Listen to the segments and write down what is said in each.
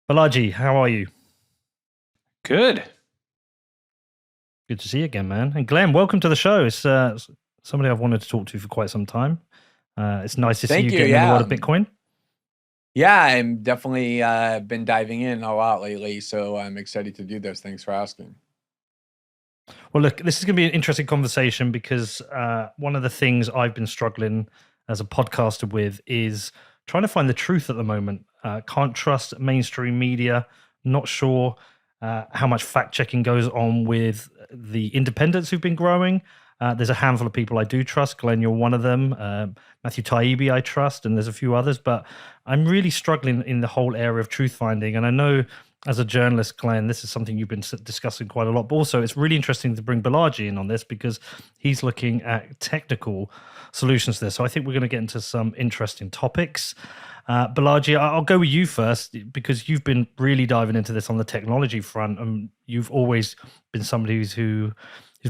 Balaji, how are you? Good. Good to see you again, man. And Glenn, welcome to the show. It's somebody I've wanted to talk to for quite some time. It's nice to see you Thank you. getting in the world Yeah. of Bitcoin. Yeah, I'm definitely been diving in a lot lately, so I'm excited to do this. Thanks for asking. Well, look, this is going to be an interesting conversation because one of the things I've been struggling as a podcaster with is trying to find the truth at the moment. Can't trust mainstream media. Not sure how much fact checking goes on with the independents who've been growing. There's a handful of people I do trust. Glenn, you're one of them. Matthew Taibbi, I trust, and there's a few others. But I'm really struggling in the whole area of truth finding. And I know as a journalist, Glenn, this is something you've been discussing quite a lot. But also, it's really interesting to bring Balaji in on this because he's looking at technical solutions to this. So I think we're going to get into some interesting topics. Balaji, I'll go with you first because you've been really diving into this on the technology front, and you've always been somebody who's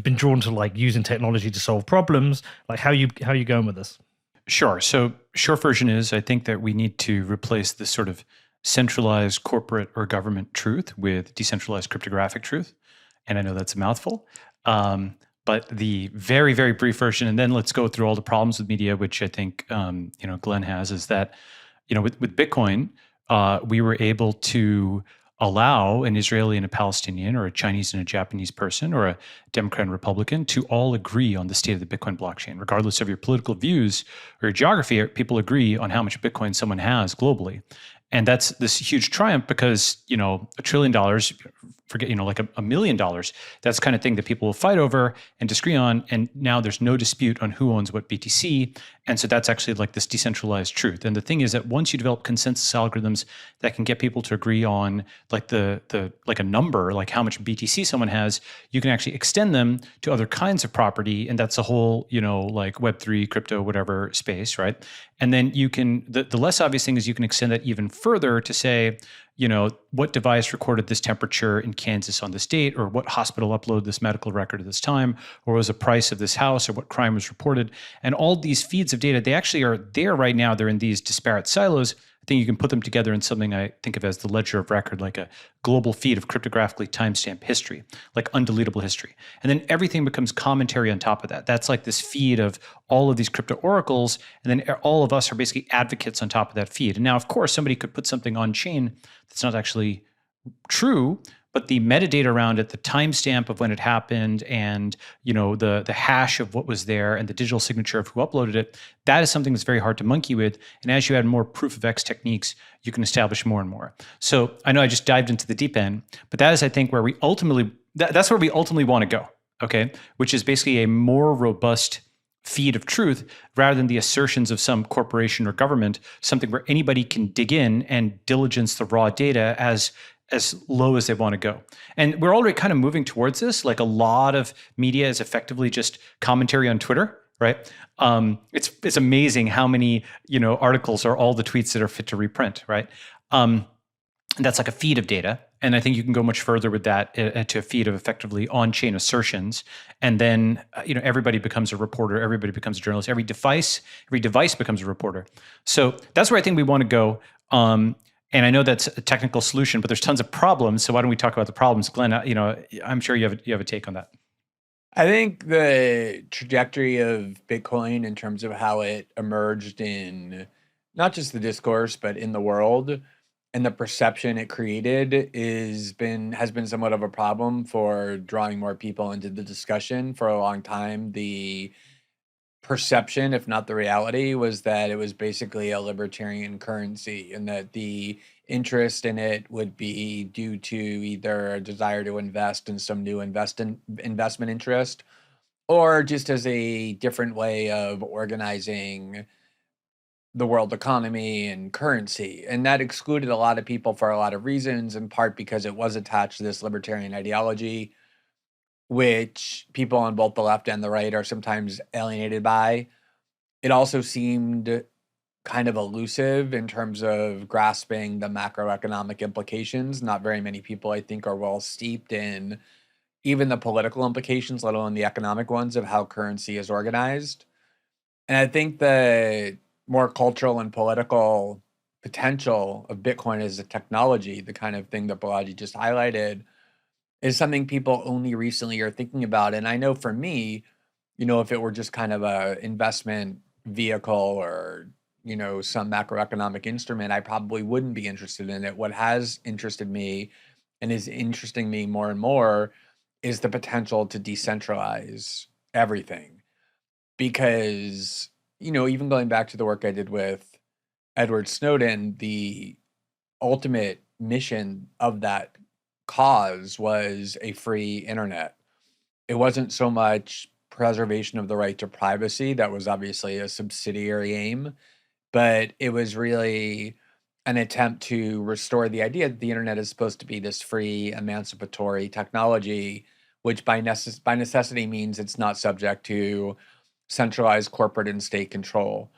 been drawn to like using technology to solve problems. Like, how you going with this? Sure. So short version is I think that we need to replace this sort of centralized corporate or government truth with decentralized cryptographic truth. And I know that's a mouthful. But the very, very brief version, and then let's go through all the problems with media, which I think Glenn has, is that with Bitcoin, we were able to allow an Israeli and a Palestinian, or a Chinese and a Japanese person, or a Democrat and Republican to all agree on the state of the Bitcoin blockchain, regardless of your political views or your geography. People agree on how much Bitcoin someone has globally. And that's this huge triumph because, $1 trillion, forget, like $1 million, that's the kind of thing that people will fight over and disagree on. And now there's no dispute on who owns what BTC. And so that's actually like this decentralized truth. And the thing is that once you develop consensus algorithms that can get people to agree on like like a number, like how much BTC someone has, you can actually extend them to other kinds of property. And that's a whole, like Web3, crypto, whatever space, right? And then you can, the less obvious thing is you can extend that even further to say, what device recorded this temperature in Kansas on this date, or what hospital uploaded this medical record at this time, or what was the price of this house, or what crime was reported. And all these feeds of data, they actually are there right now. They're in these disparate silos. I think you can put them together in something I think of as the ledger of record, like a global feed of cryptographically timestamped history, like undeletable history. And then everything becomes commentary on top of that. That's like this feed of all of these crypto oracles. And then all of us are basically advocates on top of that feed. And now, of course, somebody could put something on chain that's not actually true, but the metadata around it, the timestamp of when it happened, and the hash of what was there, and the digital signature of who uploaded it, that is something that's very hard to monkey with. And as you add more proof of X techniques, you can establish more and more. So I know I just dived into the deep end, but that is, I think, where we ultimately that's where we ultimately want to go. Okay, which is basically a more robust feed of truth rather than the assertions of some corporation or government, something where anybody can dig in and diligence the raw data as low as they want to go. And we're already kind of moving towards this. Like a lot of media is effectively just commentary on Twitter, right? It's amazing how many articles are all the tweets that are fit to reprint, right? And that's like a feed of data. And I think you can go much further with that to a feed of effectively on-chain assertions. And then everybody becomes a reporter, everybody becomes a journalist, every device becomes a reporter. So that's where I think we want to go. And I know that's a technical solution, but there's tons of problems. So why don't we talk about the problems, Glenn? I'm sure you have a take on that. I think the trajectory of Bitcoin in terms of how it emerged in not just the discourse, but in the world, and the perception it created has been somewhat of a problem for drawing more people into the discussion for a long time. The perception, if not the reality, was that it was basically a libertarian currency and that the interest in it would be due to either a desire to invest in some new investment interest, or just as a different way of organizing the world economy and currency. And that excluded a lot of people for a lot of reasons, in part because it was attached to this libertarian ideology, which people on both the left and the right are sometimes alienated by. It also seemed kind of elusive in terms of grasping the macroeconomic implications. Not very many people, I think, are well steeped in even the political implications, let alone the economic ones, of how currency is organized. And I think the more cultural and political potential of Bitcoin as a technology, the kind of thing that Balaji just highlighted, is something people only recently are thinking about. And I know for me, if it were just kind of a investment vehicle or, some macroeconomic instrument, I probably wouldn't be interested in it. What has interested me and is interesting me more and more is the potential to decentralize everything. Because, even going back to the work I did with Edward Snowden, the ultimate mission of that cause was a free internet. It wasn't so much preservation of the right to privacy, that was obviously a subsidiary aim, but it was really an attempt to restore the idea that the internet is supposed to be this free, emancipatory technology, which by necessity means it's not subject to centralized corporate and state control.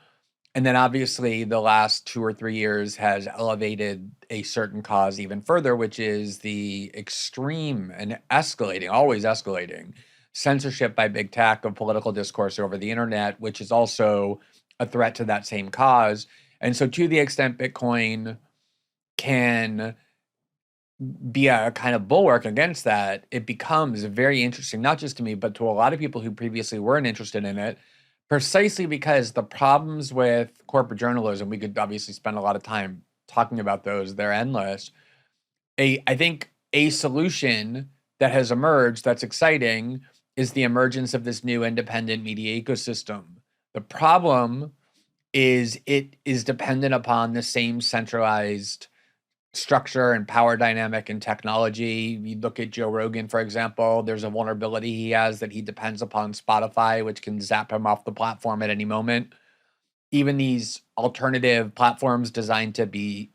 And then obviously the last 2 or 3 years has elevated a certain cause even further, which is the extreme and escalating, always escalating, censorship by big tech of political discourse over the internet, which is also a threat to that same cause. And so to the extent Bitcoin can be a kind of bulwark against that, it becomes very interesting, not just to me, but to a lot of people who previously weren't interested in it, precisely because the problems with corporate journalism, we could obviously spend a lot of time talking about those, they're endless. I think a solution that has emerged that's exciting is the emergence of this new independent media ecosystem. The problem is it is dependent upon the same centralized structure and power dynamic and technology. You look at Joe Rogan, for example, there's a vulnerability he has that he depends upon Spotify, which can zap him off the platform at any moment. Even these alternative platforms designed to be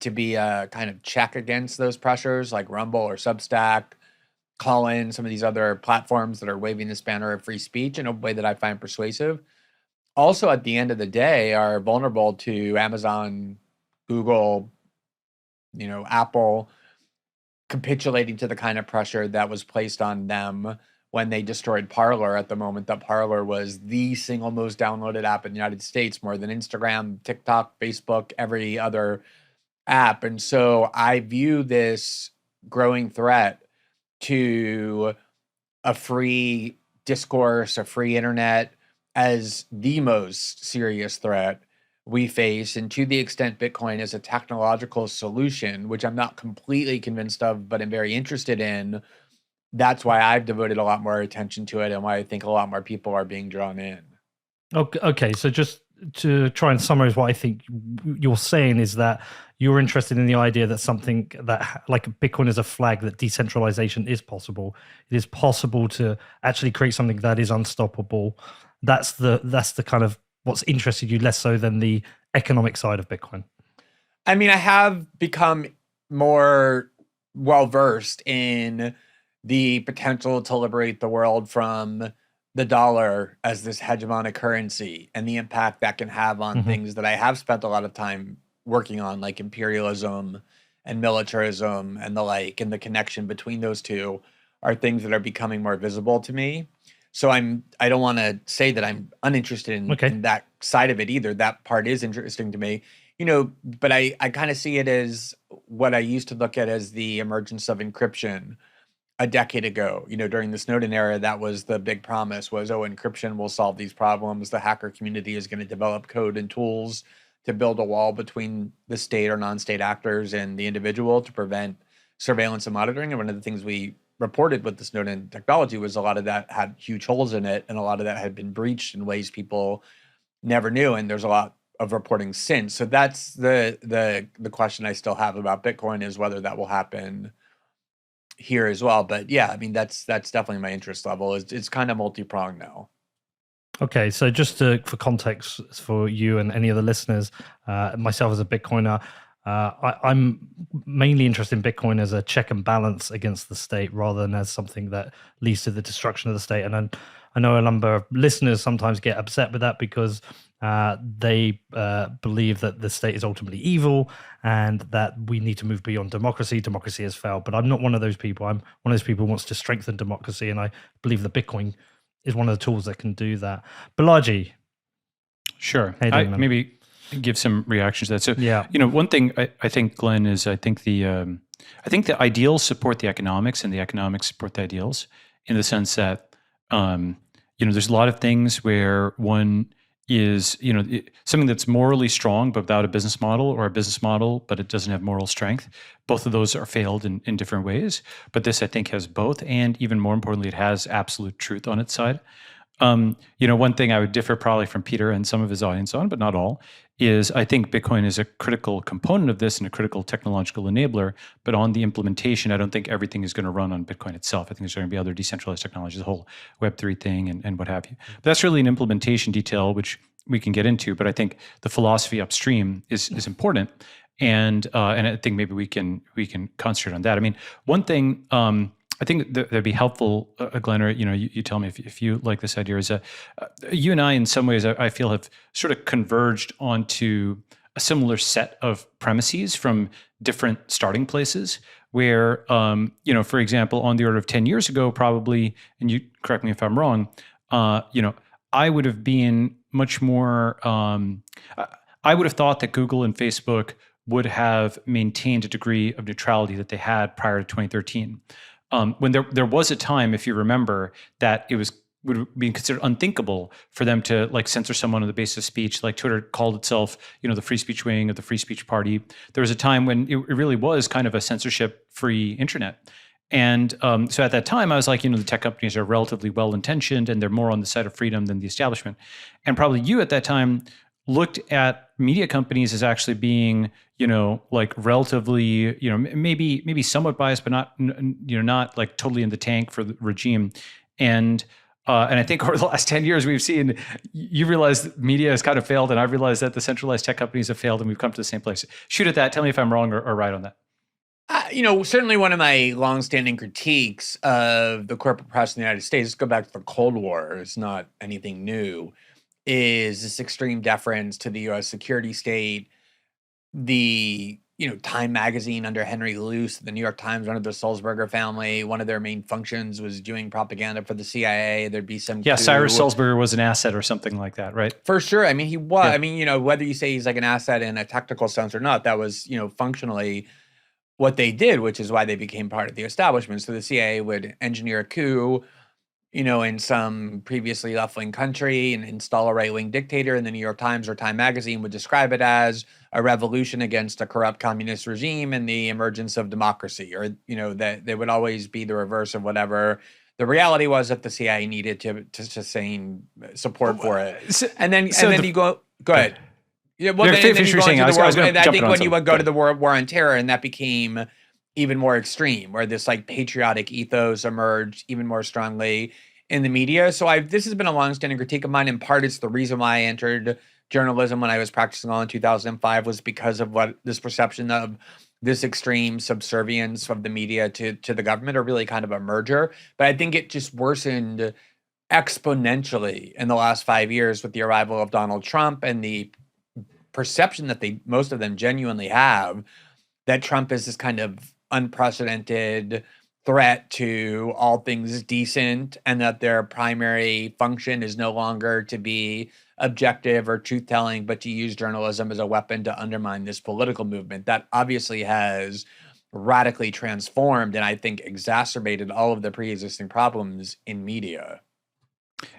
a kind of check against those pressures, like Rumble or Substack, Callin, some of these other platforms that are waving this banner of free speech in a way that I find persuasive, also at the end of the day are vulnerable to Amazon, Google, Apple capitulating to the kind of pressure that was placed on them when they destroyed Parler at the moment that Parler was the single most downloaded app in the United States, more than Instagram, TikTok, Facebook, every other app. And so I view this growing threat to a free discourse, a free internet, as the most serious threat we face. And to the extent Bitcoin is a technological solution, which I'm not completely convinced of, but I'm very interested in, that's why I've devoted a lot more attention to it and why I think a lot more people are being drawn in. Okay, so just to try and summarize what I think you're saying is that you're interested in the idea that something that like Bitcoin is a flag that decentralization is possible. It is possible to actually create something that is unstoppable. That's the kind of what's interested you less so than the economic side of Bitcoin. I mean, I have become more well-versed in the potential to liberate the world from the dollar as this hegemonic currency and the impact that can have on things that I have spent a lot of time working on, like imperialism and militarism and the like, and the connection between those two are things that are becoming more visible to me. So I don't want to say that I'm uninterested in that side of it either. That part is interesting to me, but I kind of see it as what I used to look at as the emergence of encryption a decade ago. During the Snowden era, that was the big promise was, encryption will solve these problems. The hacker community is going to develop code and tools to build a wall between the state or non-state actors and the individual to prevent surveillance and monitoring. And one of the things we reported with the Snowden technology was a lot of that had huge holes in it, and a lot of that had been breached in ways people never knew. And there's a lot of reporting since. So that's the question I still have about Bitcoin, is whether that will happen here as well. But yeah, I mean, that's definitely my interest level. It's kind of multi-pronged now. Okay, so just for context for you and any other listeners, myself as a Bitcoiner, I'm mainly interested in Bitcoin as a check and balance against the state rather than as something that leads to the destruction of the state. And I know a number of listeners sometimes get upset with that because they believe that the state is ultimately evil and that we need to move beyond democracy. Democracy has failed. But I'm not one of those people. I'm one of those people who wants to strengthen democracy. And I believe that Bitcoin is one of the tools that can do that. Balaji, Sure. Hey, I Damon. maybe give some reactions to that. So, Yeah. one thing I think, Glenn, is I think the ideals support the economics, and the economics support the ideals, in the sense that there's a lot of things where one is something that's morally strong but without a business model, or a business model but it doesn't have moral strength. Both of those are failed in different ways. But this, I think, has both, and even more importantly, it has absolute truth on its side. One thing I would differ probably from Peter and some of his audience on, but not all, is I think Bitcoin is a critical component of this and a critical technological enabler. But on the implementation, I don't think everything is going to run on Bitcoin itself. I think there's going to be other decentralized technologies, the whole Web3 thing and what have you. But that's really an implementation detail, which we can get into. But I think the philosophy upstream is important. And I think maybe we can concentrate on that. I mean, one thing I think that'd be helpful, Glenn, or you tell me if you like this idea, is that you and I, in some ways, I feel have sort of converged onto a similar set of premises from different starting places. Where, for example, on the order of 10 years ago, probably, and you correct me if I'm wrong, I would have been much more. I would have thought that Google and Facebook would have maintained a degree of neutrality that they had prior to 2013. When there was a time, if you remember, that it would be considered unthinkable for them to censor someone on the basis of speech. Like Twitter called itself, the free speech wing of the free speech party. There was a time when it really was kind of a censorship-free internet. And so at that time, I was like, the tech companies are relatively well-intentioned and they're more on the side of freedom than the establishment. And probably you at that time looked at media companies as actually being, relatively, maybe somewhat biased, but not totally in the tank for the regime. And I think over the last 10 years, we've seen, you realize media has kind of failed, and I've realized that the centralized tech companies have failed, and we've come to the same place. Shoot at that. Tell me if I'm wrong or right on that. Certainly one of my longstanding critiques of the corporate press in the United States, go back to the Cold War, it's not anything new, is this extreme deference to the U.S. security state. The Time magazine under Henry Luce, the New York Times under the Sulzberger family, one of their main functions was doing propaganda for the CIA. There'd be some Cyrus Sulzberger was an asset or something like that, right? For sure. I mean, he was. Yeah. I mean, whether you say he's like an asset in a technical sense or not, that was functionally what they did, which is why they became part of the establishment. So the CIA would engineer a coup, in some previously left-wing country and install a right-wing dictator, and the New York Times or Time magazine would describe it as a revolution against a corrupt communist regime and the emergence of democracy, or, that they would always be the reverse of whatever the reality was that the CIA needed to sustain support for it. And then you go ahead. Yeah, well, then you go into the world. And I think when you would go to the war on terror, and that became even more extreme, where this patriotic ethos emerged even more strongly in the media. So this has been a longstanding critique of mine. In part, it's the reason why I entered journalism when I was practicing law in 2005, was because of this perception of this extreme subservience of the media to the government, or really kind of a merger. But I think it just worsened exponentially in the last 5 years with the arrival of Donald Trump and the perception that most of them genuinely have that Trump is this kind of unprecedented threat to all things decent, and that their primary function is no longer to be objective or truth-telling, but to use journalism as a weapon to undermine this political movement. That obviously has radically transformed and I think exacerbated all of the pre-existing problems in media.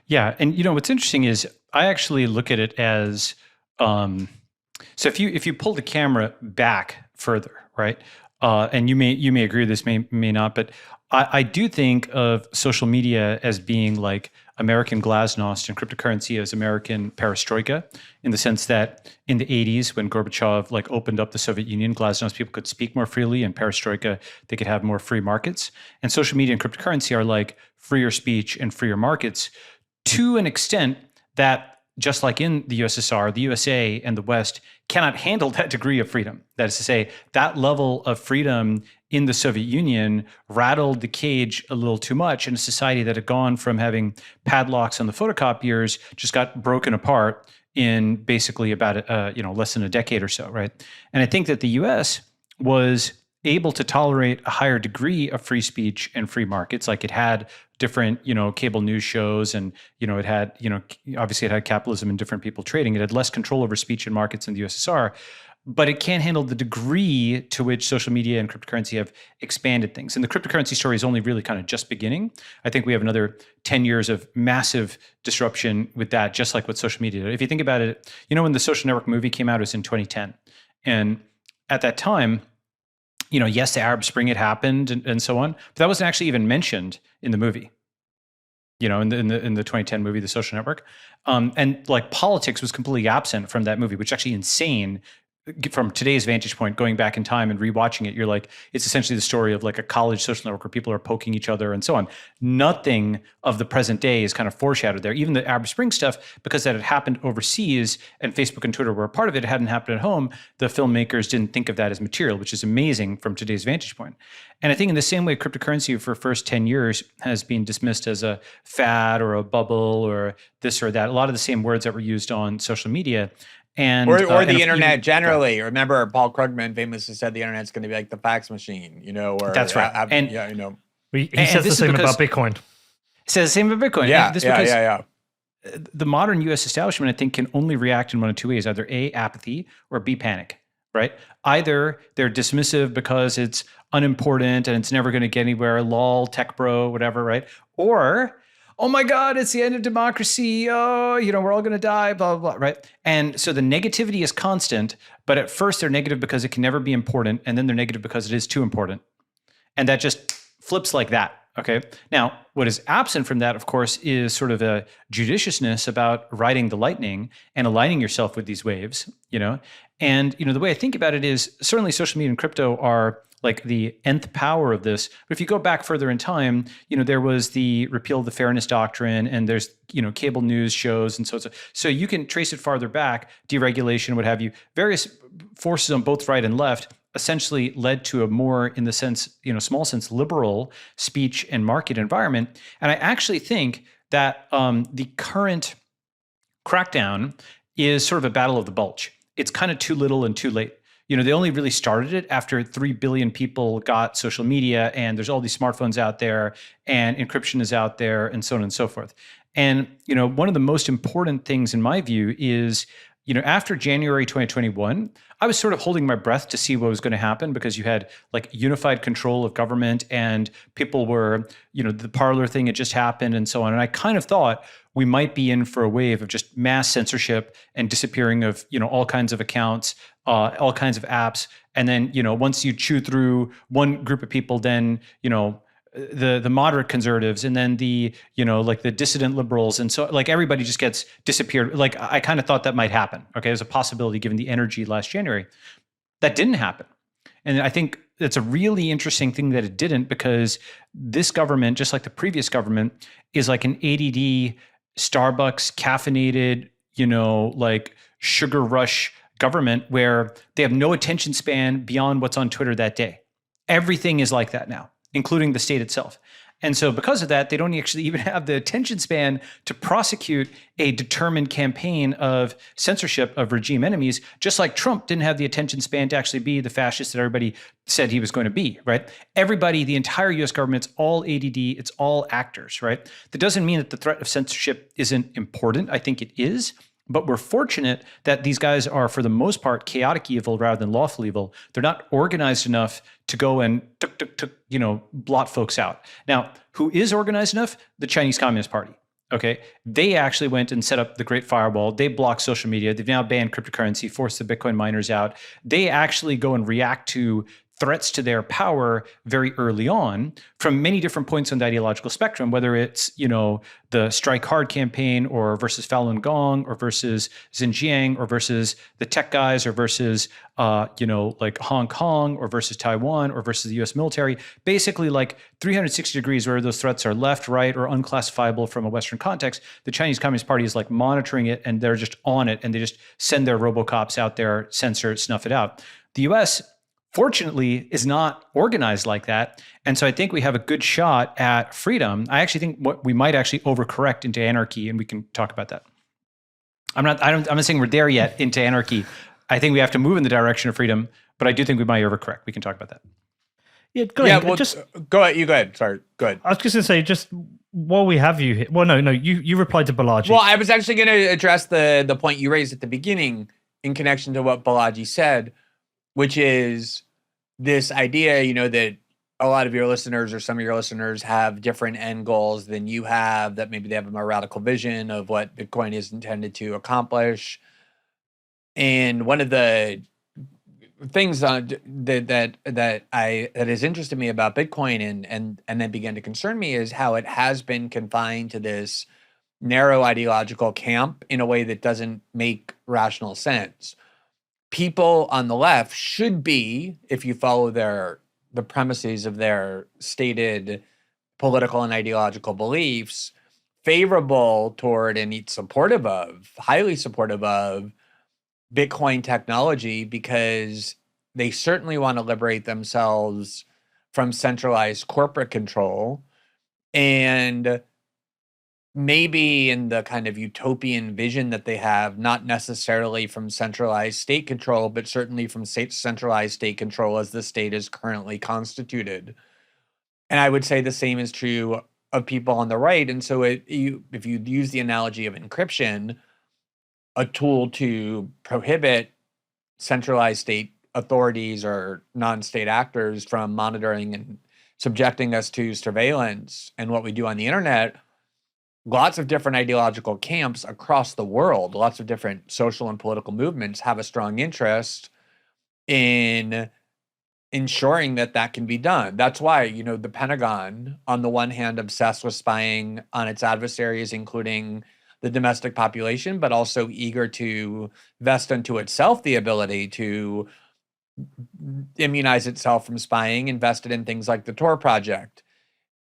Yeah, and what's interesting is I actually look at it as so if you pull the camera back further, right? And you may agree with this, may not, but I do think of social media as being like American glasnost and cryptocurrency as American perestroika, in the sense that in the 80s, when Gorbachev opened up the Soviet Union, glasnost people could speak more freely, and perestroika, they could have more free markets. And social media and cryptocurrency are like freer speech and freer markets to an extent that, just like in the USSR, the USA and the West cannot handle that degree of freedom. That is to say, that level of freedom in the Soviet Union rattled the cage a little too much in a society that had gone from having padlocks on the photocopiers, just got broken apart in basically about less than a decade or so, right? And I think that the US was able to tolerate a higher degree of free speech and free markets. Like it had different, cable news shows, and, it had, obviously it had capitalism and different people trading. It had less control over speech and markets in the USSR, but it can't handle the degree to which social media and cryptocurrency have expanded things. And the cryptocurrency story is only really kind of just beginning. I think we have another 10 years of massive disruption with that, just like what social media did. If you think about it, when the Social Network movie came out, it was in 2010. And at that time, yes, the Arab Spring had happened and so on, but that wasn't actually even mentioned in the movie. In the 2010 movie, The Social Network, and like politics was completely absent from that movie, which is actually insane. From today's vantage point, going back in time and rewatching it, you're like, it's essentially the story of like a college social network where people are poking each other and so on. Nothing of the present day is kind of foreshadowed there. Even the Arab Spring stuff, because that had happened overseas and Facebook and Twitter were a part of it, it hadn't happened at home. The filmmakers didn't think of that as material, which is amazing from today's vantage point. And I think in the same way, cryptocurrency for the first 10 years has been dismissed as a fad or a bubble or this or that. A lot of the same words that were used on social media. And, or the internet generally. Remember, Paul Krugman famously said the internet's going to be like the fax machine, or that's right. He says the same about Bitcoin. He says the same about Bitcoin. Yeah. The modern U.S. establishment, I think, can only react in one of two ways: either A, apathy, or B, panic. Right? Either they're dismissive because it's unimportant and it's never going to get anywhere. Lol, tech bro, whatever. Right? Or, oh my God, it's the end of democracy. Oh, we're all going to die, blah, blah, blah, right? And so the negativity is constant, but at first they're negative because it can never be important. And then they're negative because it is too important. And that just flips like that. Okay. Now, what is absent from that, of course, is sort of a judiciousness about riding the lightning and aligning yourself with these waves, And, the way I think about it is certainly social media and crypto are like the nth power of this. But if you go back further in time, there was the repeal of the fairness doctrine, and there's, cable news shows and so on. So you can trace it farther back, deregulation, what have you. Various forces on both right and left essentially led to a more, in the sense, small sense, liberal speech and market environment. And I actually think that the current crackdown is sort of a battle of the bulge. It's kind of too little and too late. They only really started it after 3 billion people got social media, and there's all these smartphones out there, and encryption is out there, and so on and so forth. And, one of the most important things in my view is, after January 2021, I was sort of holding my breath to see what was going to happen, because you had like unified control of government, and people were, the Parler thing had just happened and so on. And I kind of thought we might be in for a wave of just mass censorship and disappearing of, all kinds of accounts, all kinds of apps. And then, once you chew through one group of people, then, the moderate conservatives, and then the, like the dissident liberals. And so like everybody just gets disappeared. Like I kind of thought that might happen. Okay. There's a possibility given the energy last January. That didn't happen. And I think it's a really interesting thing that it didn't, because this government, just like the previous government, is like an ADD, Starbucks caffeinated, like sugar rush government where they have no attention span beyond what's on Twitter that day. Everything is like that now, including the state itself. And so because of that, they don't actually even have the attention span to prosecute a determined campaign of censorship of regime enemies, just like Trump didn't have the attention span to actually be the fascist that everybody said he was going to be, right? Everybody, the entire US government, it's all ADD, it's all actors, right? That doesn't mean that the threat of censorship isn't important. I think it is. But we're fortunate that these guys are, for the most part, chaotic evil rather than lawful evil. They're not organized enough to go and blot folks out. Now, who is organized enough? The Chinese Communist Party. Okay, they actually went and set up the Great Firewall. They blocked social media. They've now banned cryptocurrency, forced the Bitcoin miners out. They actually go and react to threats to their power very early on from many different points on the ideological spectrum, whether it's, the Strike Hard campaign or versus Falun Gong or versus Xinjiang or versus the tech guys or versus, like Hong Kong or versus Taiwan or versus the US military, basically like 360 degrees where those threats are left, right, or unclassifiable from a Western context. The Chinese Communist Party is like monitoring it, and they're just on it, and they just send their RoboCops out there, censor it, snuff it out. The US, fortunately, is not organized like that. And so I think we have a good shot at freedom. I actually think what we might actually overcorrect into anarchy, and we can talk about that. I'm not saying we're there yet into anarchy. I think we have to move in the direction of freedom, but I do think we might overcorrect. We can talk about that. Yeah, Glenn, Yeah, well, go ahead. You go ahead. Sorry, go ahead. I was just going to say, just while we have you here, well, no, you replied to Balaji. Well, I was actually going to address the point you raised at the beginning in connection to what Balaji said, which is this idea, that a lot of your listeners or some of your listeners have different end goals than you have, that maybe they have a more radical vision of what Bitcoin is intended to accomplish. And one of the things that has interested me about Bitcoin and then began to concern me is how it has been confined to this narrow ideological camp in a way that doesn't make rational sense. People on the left should be, if you follow the premises of their stated political and ideological beliefs, favorable toward and highly supportive of Bitcoin technology, because they certainly want to liberate themselves from centralized corporate control, and maybe in the kind of utopian vision that they have, not necessarily from centralized state control, but certainly from centralized state control as the state is currently constituted. And I would say the same is true of people on the right. And so if you use the analogy of encryption, a tool to prohibit centralized state authorities or non-state actors from monitoring and subjecting us to surveillance and what we do on the internet, lots of different ideological camps across the world, lots of different social and political movements have a strong interest in ensuring that can be done. That's why, the Pentagon, on the one hand, obsessed with spying on its adversaries, including the domestic population, but also eager to vest unto itself the ability to immunize itself from spying, invested in things like the Tor project.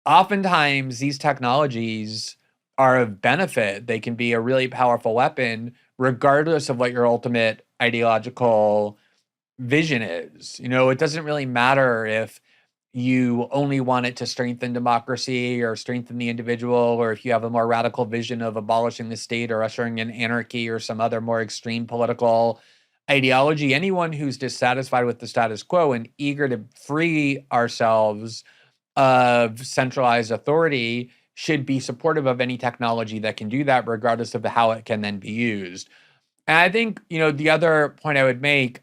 Oftentimes, these technologies are of benefit. They can be a really powerful weapon, regardless of what your ultimate ideological vision is. It doesn't really matter if you only want it to strengthen democracy or strengthen the individual, or if you have a more radical vision of abolishing the state or ushering in anarchy or some other more extreme political ideology. Anyone who's dissatisfied with the status quo and eager to free ourselves of centralized authority should be supportive of any technology that can do that, regardless of how it can then be used. And I think, the other point I would make,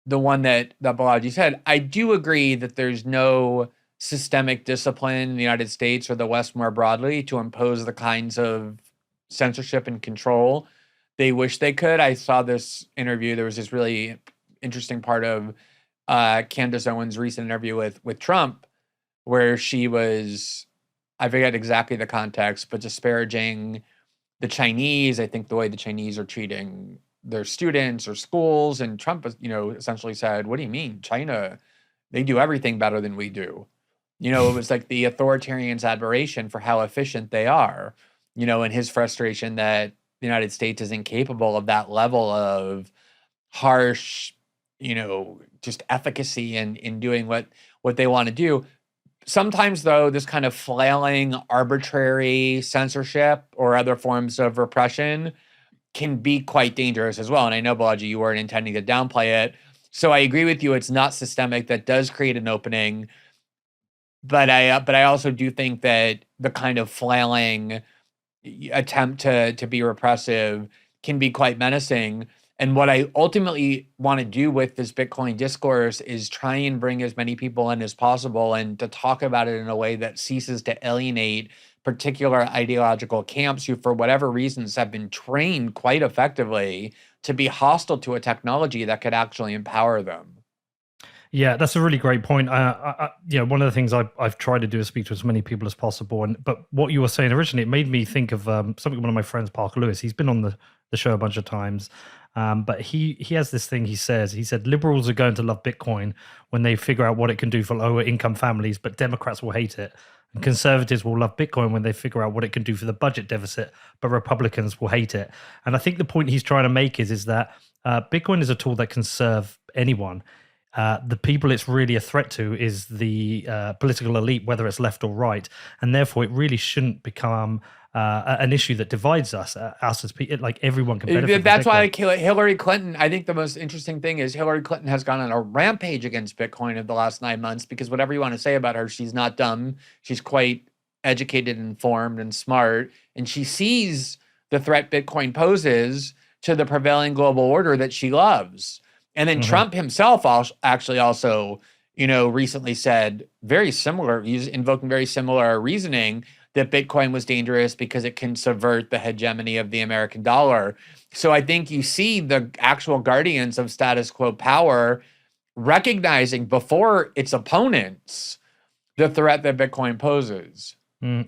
the one that Balaji said, I do agree that there's no systemic discipline in the United States or the West more broadly to impose the kinds of censorship and control they wish they could. I saw this interview. There was this really interesting part of Candace Owens' recent interview with Trump, where she was, I forget exactly the context, but disparaging the Chinese. I think the way the Chinese are treating their students or schools, and Trump, essentially said, "What do you mean, China? They do everything better than we do." It was like the authoritarian's admiration for how efficient they are, and his frustration that the United States is incapable of that level of harsh, just efficacy in doing what they want to do. Sometimes, though, this kind of flailing, arbitrary censorship or other forms of repression can be quite dangerous as well. And I know, Balaji, you weren't intending to downplay it. So I agree with you. It's not systemic. That does create an opening. But I also do think that the kind of flailing attempt to be repressive can be quite menacing. And what I ultimately want to do with this Bitcoin discourse is try and bring as many people in as possible and to talk about it in a way that ceases to alienate particular ideological camps who, for whatever reasons, have been trained quite effectively to be hostile to a technology that could actually empower them. Yeah, that's a really great point. One of the things I've tried to do is speak to as many people as possible. But what you were saying originally, it made me think of something one of my friends, Parker Lewis. He's been on the show a bunch of times. But he has this thing he said, liberals are going to love Bitcoin when they figure out what it can do for lower income families, but Democrats will hate it. And conservatives will love Bitcoin when they figure out what it can do for the budget deficit, but Republicans will hate it. And I think the point he's trying to make is that Bitcoin is a tool that can serve anyone. The people it's really a threat to is the political elite, whether it's left or right. And therefore, it really shouldn't become an issue that divides us as people, like everyone can benefit. That's why Hillary Clinton, I think the most interesting thing is Hillary Clinton has gone on a rampage against Bitcoin in the last 9 months, because whatever you want to say about her, she's not dumb. She's quite educated, informed, and smart. And she sees the threat Bitcoin poses to the prevailing global order that she loves. And then Trump himself actually also, recently said very similar, he's invoking very similar reasoning, that Bitcoin was dangerous because it can subvert the hegemony of the American dollar. So I think you see the actual guardians of status quo power recognizing before its opponents the threat that Bitcoin poses.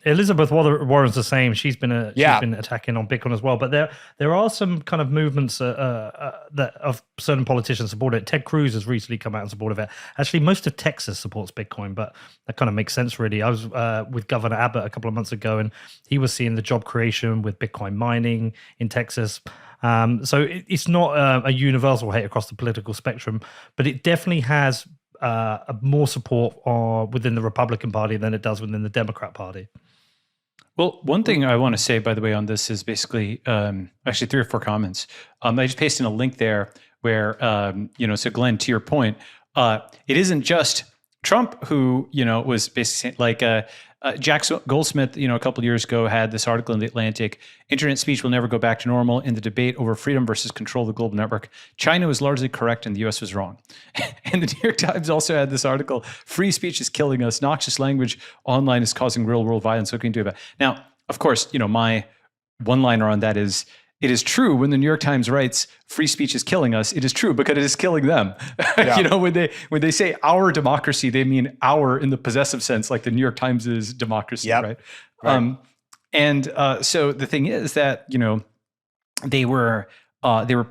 Elizabeth Warren's the same. She's been attacking on Bitcoin as well. But there are some kind of movements that of certain politicians support it. Ted Cruz has recently come out in support of it. Actually, most of Texas supports Bitcoin, but that kind of makes sense, really. I was with Governor Abbott a couple of months ago, and he was seeing the job creation with Bitcoin mining in Texas. So it's not a universal hate across the political spectrum, but it definitely has more support within the Republican Party than it does within the Democrat Party. Well, one thing I want to say, by the way, on this is basically actually 3 or 4 comments. I just pasted in a link there where, so Glenn, to your point, it isn't just Trump who, was basically like Jack Goldsmith, a couple of years ago had this article in The Atlantic, internet speech will never go back to normal in the debate over freedom versus control of the global network. China was largely correct and the US was wrong. And the New York Times also had this article, free speech is killing us, noxious language online is causing real world violence. What can you do about it? Now, of course, my one-liner on that is, it is true when the New York Times writes free speech is killing us. It is true because it is killing them. Yeah. When they say our democracy, they mean our in the possessive sense, like the New York Times is democracy, right? So the thing is that they were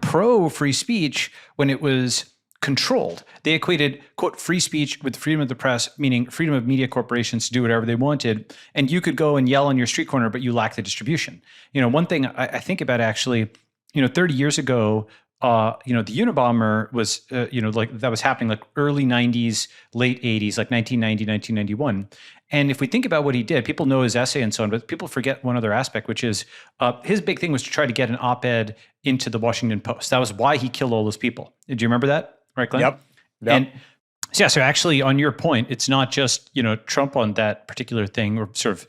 pro free speech when it was controlled. They equated, quote, free speech with freedom of the press, meaning freedom of media corporations to do whatever they wanted. And you could go and yell on your street corner, but you lack the distribution. One thing I think about actually, 30 years ago, the Unabomber was, like that was happening like early 90s, late 80s, like 1990, 1991. And if we think about what he did, people know his essay and so on, but people forget one other aspect, which is his big thing was to try to get an op-ed into the Washington Post. That was why he killed all those people. Did you remember that? Right, Glenn? Yep. And so actually on your point, it's not just, Trump on that particular thing or sort of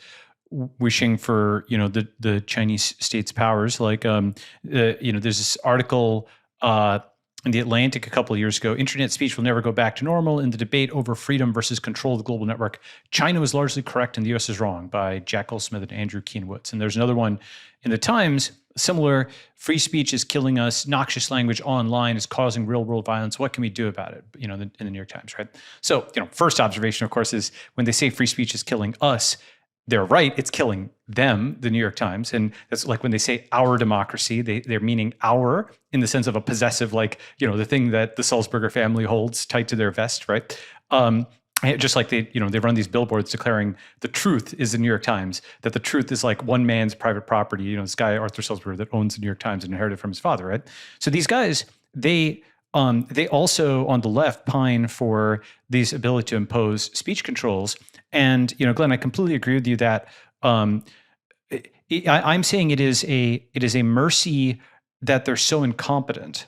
wishing for, the Chinese state's powers. Like, there's this article in The Atlantic a couple of years ago, internet speech will never go back to normal in the debate over freedom versus control of the global network. China was largely correct and the US is wrong, by Jack Goldsmith and Andrew Keenwoods. And there's another one in the Times, similar, free speech is killing us, noxious language online is causing real world violence. What can we do about it? In the New York Times, right? So, first observation, of course, is when they say free speech is killing us, they're right, it's killing them, the New York Times. And that's like when they say our democracy, they're meaning our in the sense of a possessive, like, the thing that the Sulzberger family holds tight to their vest, right? Just like they run these billboards declaring the truth is the New York Times, that the truth is like one man's private property, this guy, Arthur Sulzberger, that owns the New York Times and inherited from his father, right? So these guys, they also on the left pine for these ability to impose speech controls. And, Glenn, I completely agree with you that I'm saying it is a mercy that they're so incompetent.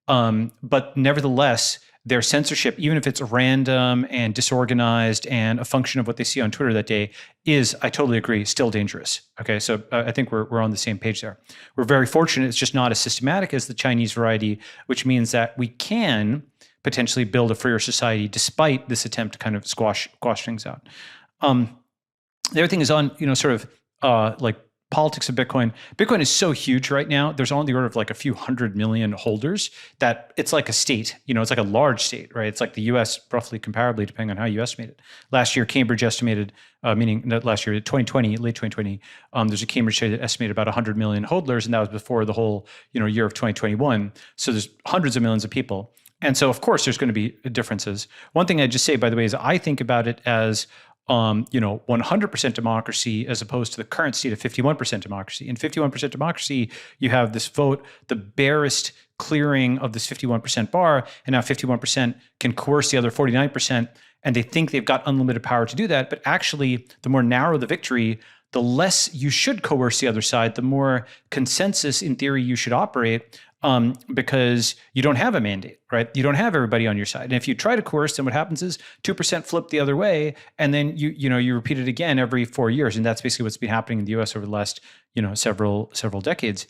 But nevertheless, their censorship, even if it's random and disorganized and a function of what they see on Twitter that day, is, I totally agree, still dangerous. Okay, so I think we're on the same page there. We're very fortunate it's just not as systematic as the Chinese variety, which means that we can potentially build a freer society despite this attempt to kind of squash things out. The other thing is on, like politics of Bitcoin. Bitcoin is so huge right now. There's on the order of like a few 100 million holders that it's like a state, it's like a large state, right? It's like the US roughly comparably, depending on how you estimate it. Last year, Cambridge estimated, meaning not last year, 2020, late 2020, there's a Cambridge study that estimated about 100 million holders. And that was before the whole, year of 2021. So there's hundreds of millions of people. And so of course there's going to be differences. One thing I'd just say, by the way, is I think about it as 100% democracy as opposed to the current state of 51% democracy. In 51% democracy, you have this vote, the barest clearing of this 51% bar, and now 51% can coerce the other 49%, and they think they've got unlimited power to do that. But actually, the more narrow the victory, the less you should coerce the other side, the more consensus in theory you should operate, because you don't have a mandate, right? You don't have everybody on your side. And if you try to coerce, then what happens is 2% flip the other way, and then you repeat it again every 4 years, and that's basically what's been happening in the U.S. over the last several decades.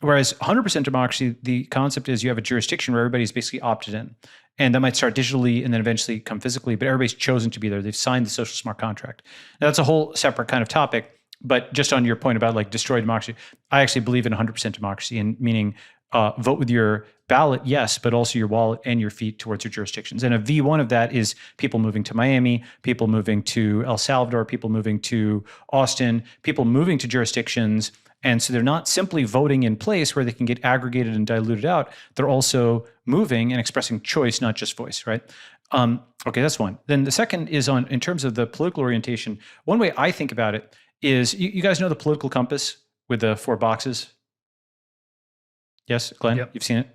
Whereas 100% democracy, the concept is you have a jurisdiction where everybody's basically opted in. And that might start digitally and then eventually come physically, but everybody's chosen to be there. They've signed the social smart contract. Now, that's a whole separate kind of topic. But just on your point about like destroy democracy, I actually believe in 100% democracy, and meaning vote with your ballot, yes, but also your wallet and your feet towards your jurisdictions. And a V1 of that is people moving to Miami, people moving to El Salvador, people moving to Austin, people moving to jurisdictions. And so they're not simply voting in place where they can get aggregated and diluted out. They're also moving and expressing choice, not just voice, right? Okay, that's one. Then the second is in terms of the political orientation. One way I think about it is, you guys know the political compass with the 4 boxes? Yes, Glenn, Yep. You've seen it?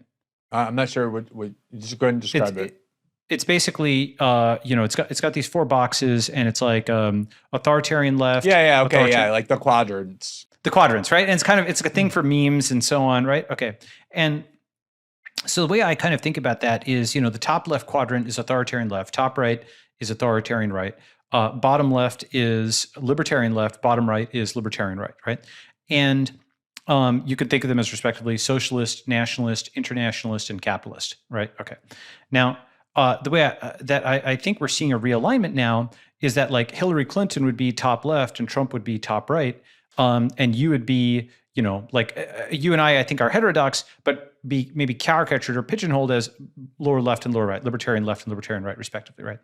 I'm not sure what just go ahead and describe it. It's basically, it's got these 4 boxes, and it's like authoritarian left. Yeah, okay, yeah, like the quadrants. The quadrants, right? And it's a thing for memes and so on, right? Okay. And so the way I kind of think about that is, the top left quadrant is authoritarian left, top right is authoritarian right, bottom left is libertarian left, bottom right is libertarian right? And you could think of them as respectively socialist, nationalist, internationalist, and capitalist, right? Okay. Now, the way I think we're seeing a realignment now is that like Hillary Clinton would be top left and Trump would be top right. And you would be, you and I think are heterodox, but be maybe caricatured or pigeonholed as lower left and lower right, libertarian left and libertarian right, respectively, right?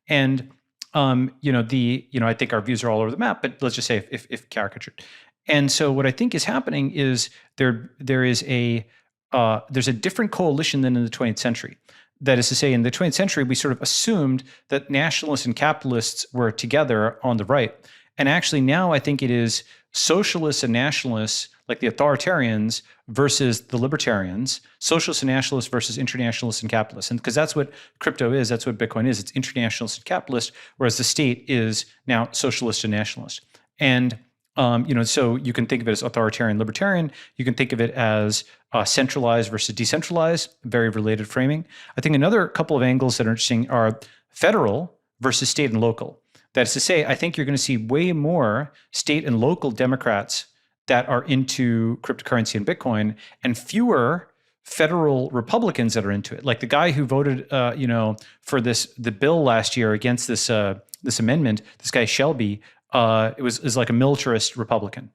And I think our views are all over the map, but let's just say if caricatured. And so what I think is happening is there's a different coalition than in the 20th century. That is to say, in the 20th century, we sort of assumed that nationalists and capitalists were together on the right. And actually now I think it is socialists and nationalists, like the authoritarians, versus the libertarians, socialists and nationalists versus internationalists and capitalists. And because that's what crypto is, that's what Bitcoin is. It's internationalist and capitalist, whereas the state is now socialist and nationalist. And so you can think of it as authoritarian, libertarian. You can think of it as centralized versus decentralized, very related framing. I think another couple of angles that are interesting are federal versus state and local. That is to say, I think you're going to see way more state and local Democrats that are into cryptocurrency and Bitcoin, and fewer federal Republicans that are into it. Like the guy who voted, for the bill last year against this amendment, this guy Shelby, is like a militarist Republican,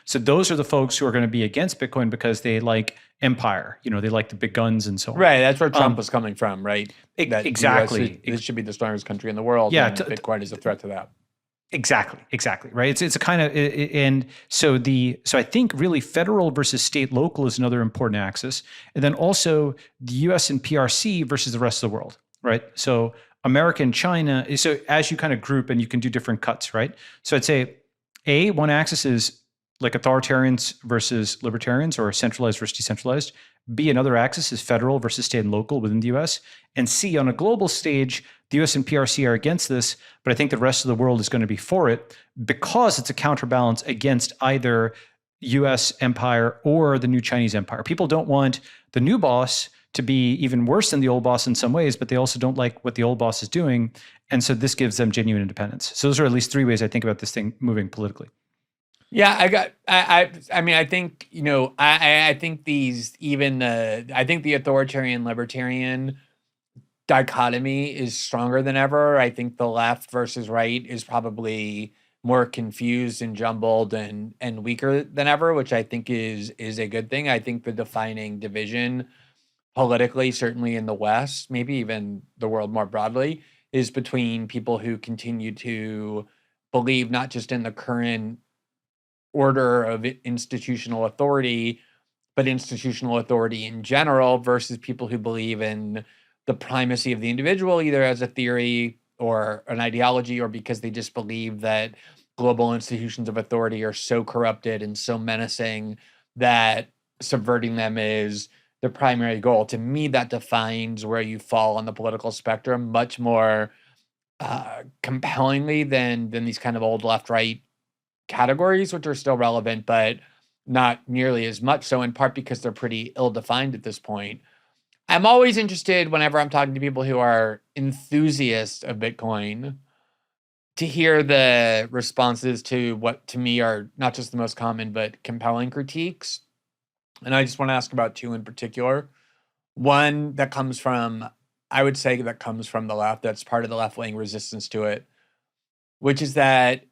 So those are the folks who are going to be against Bitcoin because they like empire, they like the big guns and so on. Right, that's where Trump was coming from, right? That Exactly. This should be the strongest country in the world. Yeah, and Bitcoin is a threat to that. Exactly, right. It's a kind of, and so I think really federal versus state local is another important axis, and then also the U.S. and PRC versus the rest of the world, right? So America and China. So as you kind of group, and you can do different cuts, right? So I'd say one axis is like authoritarians versus libertarians, or centralized versus decentralized. B, another axis is federal versus state and local within the US. And C, on a global stage, the US and PRC are against this, but I think the rest of the world is going to be for it because it's a counterbalance against either US empire or the new Chinese empire. People don't want the new boss to be even worse than the old boss in some ways, but they also don't like what the old boss is doing. And so this gives them genuine independence. So those are at least 3 ways I think about this thing moving politically. Yeah, I think, I think I think the authoritarian libertarian dichotomy is stronger than ever. I think the left versus right is probably more confused and jumbled and weaker than ever, which I think is a good thing. I think the defining division politically, certainly in the West, maybe even the world more broadly, is between people who continue to believe not just in the current order of institutional authority, but institutional authority in general, versus people who believe in the primacy of the individual, either as a theory or an ideology, or because they just believe that global institutions of authority are so corrupted and so menacing that subverting them is the primary goal. To me, that defines where you fall on the political spectrum much more compellingly than these kind of old left-right categories, which are still relevant, but not nearly as much so, in part because they're pretty ill-defined at this point. I'm always interested whenever I'm talking to people who are enthusiasts of Bitcoin to hear the responses to what to me are not just the most common, but compelling critiques. And I just want to ask about two in particular. One that comes from, I would say that comes from the left, that's part of the left-wing resistance to it, which is that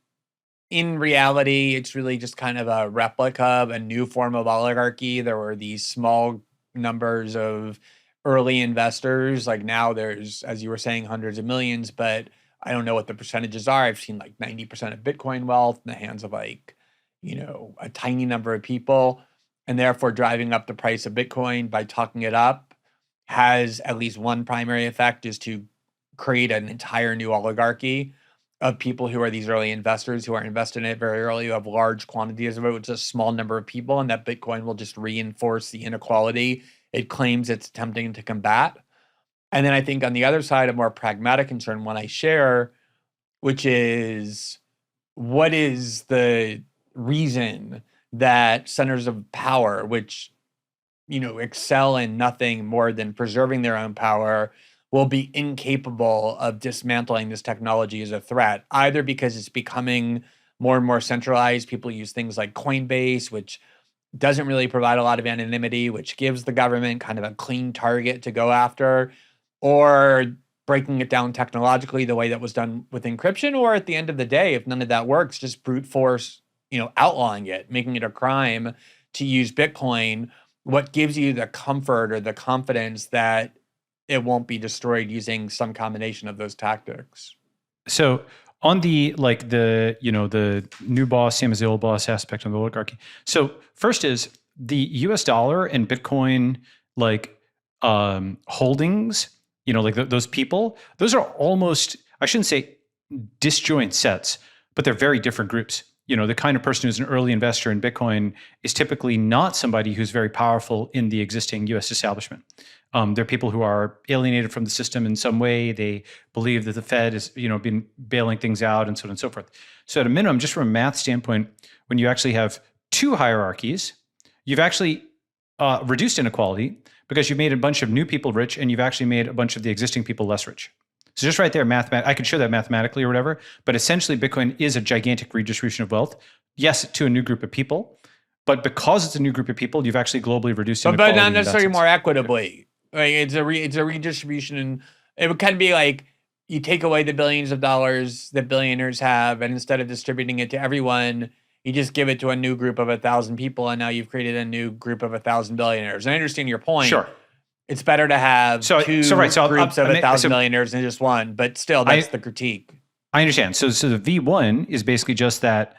in reality, it's really just kind of a replica of a new form of oligarchy. There were these small numbers of early investors. Like now there's, as you were saying, hundreds of millions, but I don't know what the percentages are. I've seen like 90% of Bitcoin wealth in the hands of like, a tiny number of people. And therefore driving up the price of Bitcoin by talking it up has at least one primary effect, is to create an entire new oligarchy of people who are these early investors who are invested in it very early, who have large quantities of it with just a small number of people, and that Bitcoin will just reinforce the inequality it claims it's attempting to combat. And then I think on the other side, a more pragmatic concern, one I share, which is what is the reason that centers of power, which excel in nothing more than preserving their own power, will be incapable of dismantling this technology as a threat, either because it's becoming more and more centralized. People use things like Coinbase, which doesn't really provide a lot of anonymity, which gives the government kind of a clean target to go after, or breaking it down technologically the way that was done with encryption, or at the end of the day, if none of that works, just brute force, outlawing it, making it a crime to use Bitcoin. What gives you the comfort or the confidence that it won't be destroyed using some combination of those tactics? So on the the new boss same as the old boss aspect of the oligarchy. So first is the US dollar and Bitcoin holdings, those people, those are almost, I shouldn't say disjoint sets, but they're very different groups. The kind of person who's an early investor in Bitcoin is typically not somebody who's very powerful in the existing US establishment. They're people who are alienated from the system in some way. They believe that the Fed has, been bailing things out and so on and so forth. So at a minimum, just from a math standpoint, when you actually have two hierarchies, you've actually reduced inequality because you've made a bunch of new people rich and you've actually made a bunch of the existing people less rich. So just right there, I could show that mathematically or whatever, but essentially Bitcoin is a gigantic redistribution of wealth. Yes, to a new group of people, but because it's a new group of people, you've actually globally reduced inequality. But not necessarily more equitably. Like it's a redistribution, and it would kind of be like you take away the billions of dollars that billionaires have, and instead of distributing it to everyone, you just give it to a new group of 1,000 people, and now you've created a new group of 1,000 billionaires. And I understand your point. Sure. It's better to have two groups of 1,000 millionaires than just one, but still, that's the critique. I understand. So the V1 is basically just that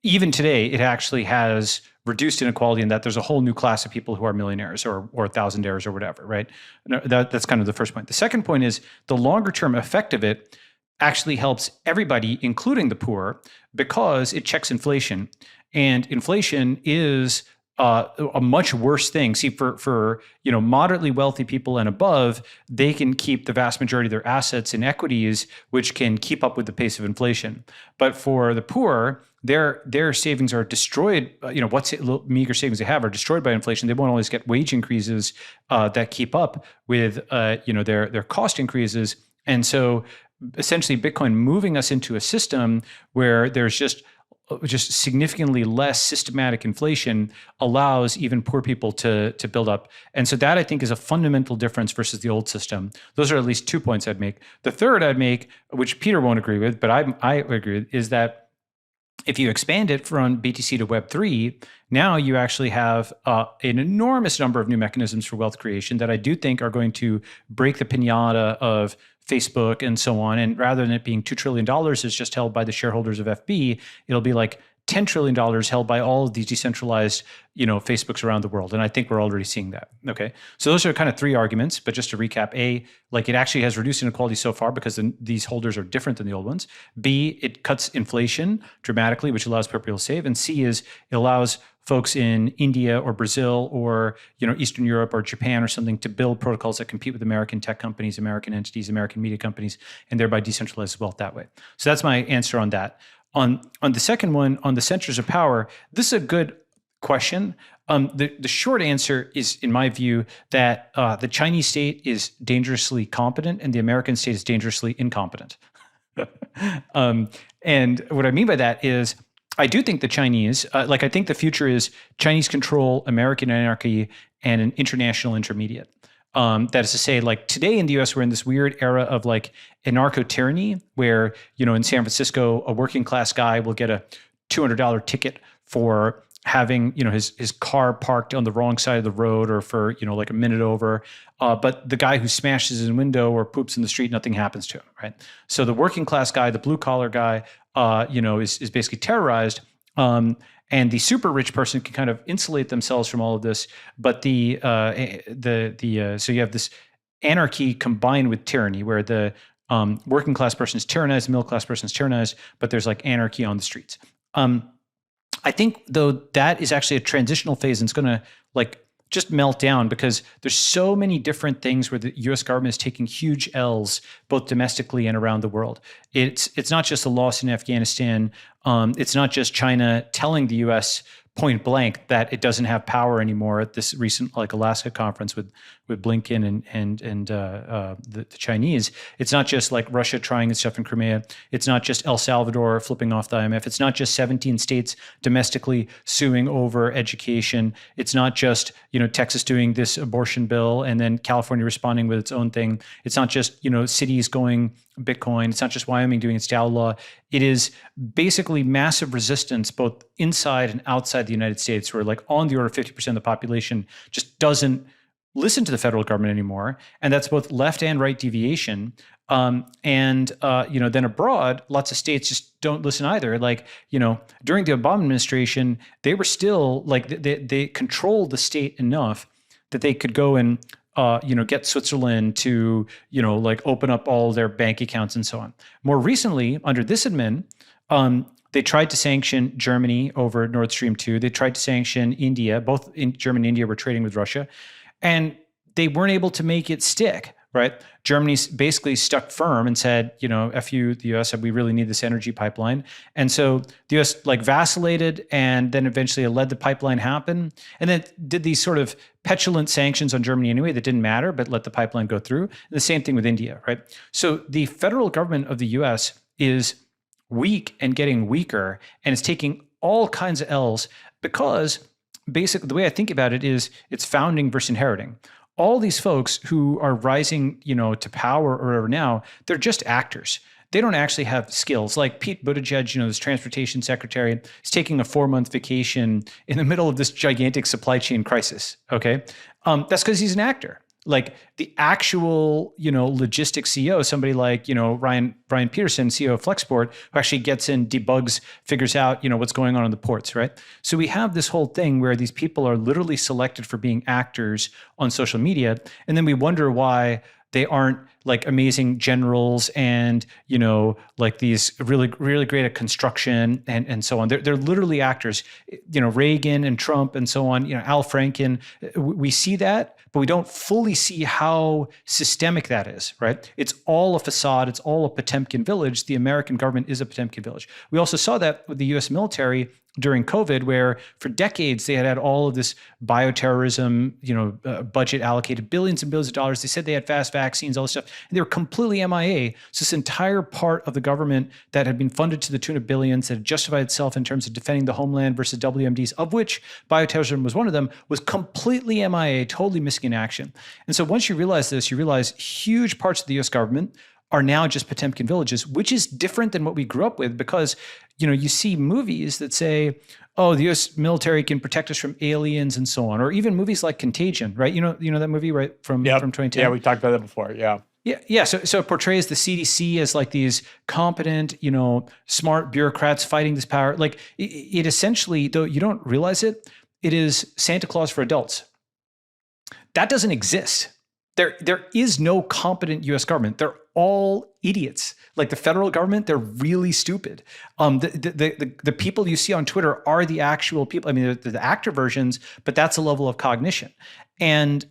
even today, it actually has reduced inequality in that there's a whole new class of people who are millionaires or thousandaires or whatever, right? That's kind of the first point. The second point is the longer term effect of it actually helps everybody, including the poor, because it checks inflation. And inflation is a much worse thing. See, for moderately wealthy people and above, they can keep the vast majority of their assets in equities, which can keep up with the pace of inflation. But for the poor, their savings are destroyed. What meager savings they have are destroyed by inflation. They won't always get wage increases that keep up with their cost increases. And so, essentially, Bitcoin moving us into a system where there's just significantly less systematic inflation allows even poor people to build up. And so that I think is a fundamental difference versus the old system. Those are at least 2 points I'd make. The third I'd make, which Peter won't agree with, but I agree with, is that if you expand it from BTC to Web3, now you actually have an enormous number of new mechanisms for wealth creation that I do think are going to break the piñata of Facebook and so on. And rather than it being $2 trillion is just held by the shareholders of FB, it'll be like $10 trillion held by all of these decentralized, Facebooks around the world. And I think we're already seeing that. Okay. So those are kind of three arguments, but just to recap, A, it actually has reduced inequality so far because these holders are different than the old ones. B, it cuts inflation dramatically, which allows people to save. And C is it allows folks in India or Brazil or, Eastern Europe or Japan or something to build protocols that compete with American tech companies, American entities, American media companies, and thereby decentralize wealth that way. So that's my answer on that. On the second one, on the centers of power, this is a good question. The short answer is, in my view, that the Chinese state is dangerously competent and the American state is dangerously incompetent. And what I mean by that is, I do think the Chinese, I think the future is Chinese control, American anarchy, and an international intermediate. That is to say, like today in the US, we're in this weird era of like anarcho-tyranny where, in San Francisco, a working class guy will get a $200 ticket for having, his car parked on the wrong side of the road or for, like a minute over. But the guy who smashes his window or poops in the street, nothing happens to him, right? So the working class guy, the blue collar guy, is basically terrorized. And the super rich person can kind of insulate themselves from all of this. But so you have this anarchy combined with tyranny, where the working class person is tyrannized, the middle class person is tyrannized, but there's like anarchy on the streets. I think though that is actually a transitional phase, and it's going to like just melt down because there's so many different things where the U.S. government is taking huge L's both domestically and around the world. It's not just a loss in Afghanistan. It's not just China telling the U.S. point blank that it doesn't have power anymore at this recent like Alaska conference with Blinken and the Chinese. It's not just like Russia trying its stuff in Crimea. It's not just El Salvador flipping off the IMF. It's not just 17 states domestically suing over education. It's not just Texas doing this abortion bill and then California responding with its own thing. It's not just cities going Bitcoin. It's not just Wyoming doing its DAO law. It is basically massive resistance both inside and outside the United States, where like on the order of 50% of the population just doesn't listen to the federal government anymore. And that's both left and right deviation. Then abroad, lots of states just don't listen either. Like, during the Obama administration, they were still like, they controlled the state enough that they could go and get Switzerland to, open up all their bank accounts and so on. More recently, under this admin, they tried to sanction Germany over Nord Stream 2. They tried to sanction India. Both in Germany and India were trading with Russia. And they weren't able to make it stick, right? Germany's basically stuck firm and said, F you, the US, we really need this energy pipeline. And so the US vacillated and then eventually let the pipeline happen and then did these sort of petulant sanctions on Germany anyway that didn't matter, but let the pipeline go through. And the same thing with India, right? So the federal government of the US is weak and getting weaker, and it's taking all kinds of L's because basically the way I think about it is it's founding versus inheriting. All these folks who are rising, to power or whatever now, they're just actors. They don't actually have skills. Like Pete Buttigieg, this transportation secretary, is taking a 4-month vacation in the middle of this gigantic supply chain crisis. Okay, that's because he's an actor. Like the actual, logistics CEO, somebody like, Brian Peterson, CEO of Flexport, who actually gets in, debugs, figures out, what's going on in the ports, right? So we have this whole thing where these people are literally selected for being actors on social media. And then we wonder why they aren't like amazing generals and, like these really, really great at construction and so on. They're literally actors, Reagan and Trump and so on, Al Franken. We see that, but we don't fully see how systemic that is, right? It's all a facade. It's all a Potemkin village. The American government is a Potemkin village. We also saw that with the US military during COVID, where for decades they had all of this bioterrorism, budget allocated billions and billions of dollars. They said they had fast vaccines, all this stuff, and they were completely MIA. So this entire part of the government that had been funded to the tune of billions, that had justified itself in terms of defending the homeland versus WMDs, of which bioterrorism was one of them, was completely MIA, totally missing in action. And so once you realize this, you realize huge parts of the US government are now just Potemkin villages, which is different than what we grew up with because, you see movies that say, oh, the US military can protect us from aliens and so on, or even movies like Contagion, right? You know that movie, right? From 2010? Yeah, we talked about that before, yeah. Yeah. So it portrays the CDC as like these competent, smart bureaucrats fighting this power. Like it essentially, though you don't realize it, it is Santa Claus for adults. That doesn't exist. There is no competent U.S. government. They're all idiots. Like the federal government, they're really stupid. The people you see on Twitter are the actual people. I mean, they're the actor versions, but that's a level of cognition. And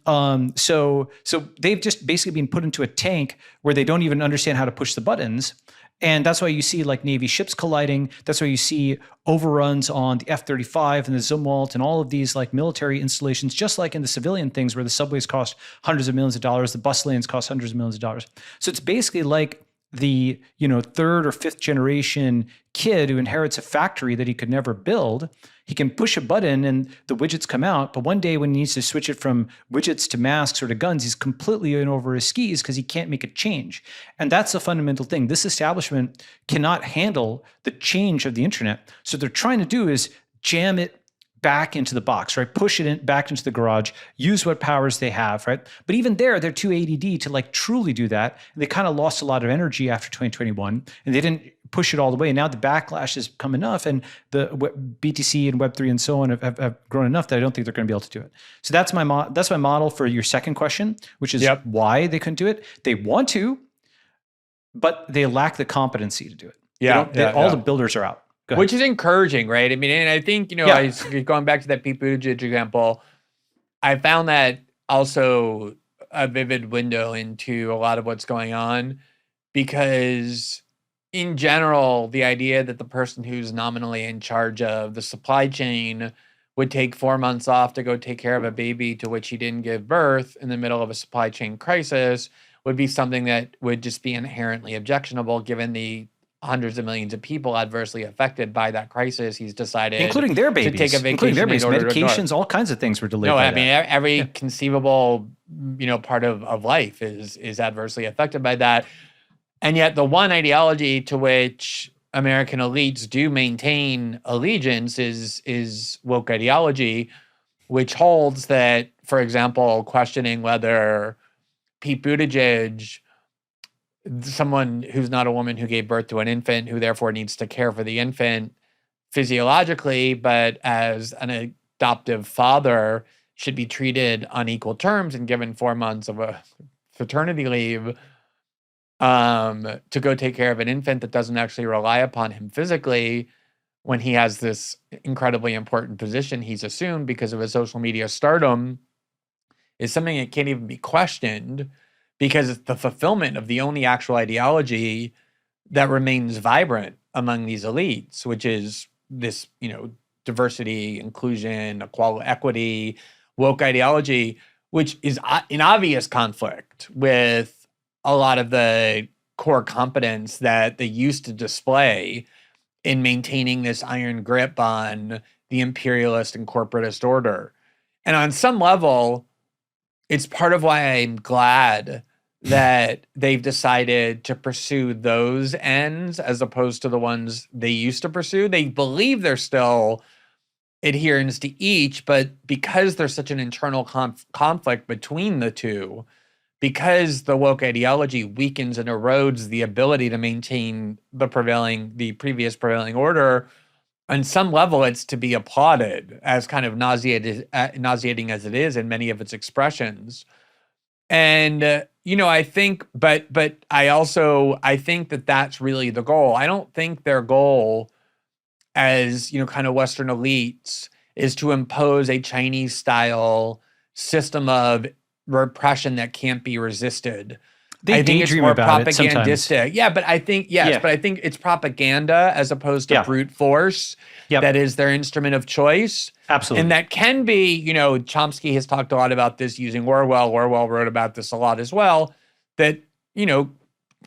so they've just basically been put into a tank where they don't even understand how to push the buttons. And that's why you see like Navy ships colliding. That's why you see overruns on the F-35 and the Zumwalt and all of these like military installations, just like in the civilian things where the subways cost hundreds of millions of dollars, the bus lanes cost hundreds of millions of dollars. So it's basically like the third or fifth generation kid who inherits a factory that he could never build. He can push a button and the widgets come out, but one day when he needs to switch it from widgets to masks or to guns, he's completely in over his skis because he can't make a change. And that's a fundamental thing. This establishment cannot handle the change of the internet. So what they're trying to do is jam it back into the box, right? Push it back into the garage, use what powers they have, right? But even there, they're too ADD to like truly do that. And they kind of lost a lot of energy after 2021 and they didn't push it all the way. Now the backlash has come enough and the BTC and Web3 and so on have grown enough that I don't think they're going to be able to do it. So that's my model for your second question, which is why they couldn't do it. They want to, but they lack the competency to do it. All the builders are out. Which is encouraging, right? I mean, and I think, going back to that Pete Buttigieg example, I found that also a vivid window into a lot of what's going on because in general, the idea that the person who's nominally in charge of the supply chain would take 4 months off to go take care of a baby to which he didn't give birth in the middle of a supply chain crisis would be something that would just be inherently objectionable given the hundreds of millions of people adversely affected by that crisis. He's decided, including their babies, to take a vacation, medications, all kinds of things were delayed. No, I mean every conceivable, part of life is adversely affected by that. And yet, the one ideology to which American elites do maintain allegiance is woke ideology, which holds that, for example, questioning whether Pete Buttigieg, someone who's not a woman who gave birth to an infant, who therefore needs to care for the infant physiologically, but as an adoptive father, should be treated on equal terms and given 4 months of a paternity leave to go take care of an infant that doesn't actually rely upon him physically when he has this incredibly important position he's assumed because of his social media stardom, is something that can't even be questioned because it's the fulfillment of the only actual ideology that remains vibrant among these elites, which is this, diversity, inclusion, equality, equity, woke ideology, which is in obvious conflict with a lot of the core competence that they used to display in maintaining this iron grip on the imperialist and corporatist order. And on some level, it's part of why I'm glad that they've decided to pursue those ends as opposed to the ones they used to pursue. They believe they're still adherents to each, but because there's such an internal conflict between the two, because the woke ideology weakens and erodes the ability to maintain the previous prevailing order, on some level it's to be applauded, as kind of nauseating as it is in many of its expressions. And I think, but I think that that's really the goal. I don't think their goal as, kind of Western elites is to impose a Chinese style system of repression that can't be resisted. They daydream about it sometimes. Yeah, but I think, but I think it's propaganda as opposed to brute force. That is their instrument of choice. Absolutely. And that can be, Chomsky has talked a lot about this using Orwell. Orwell wrote about this a lot as well, that,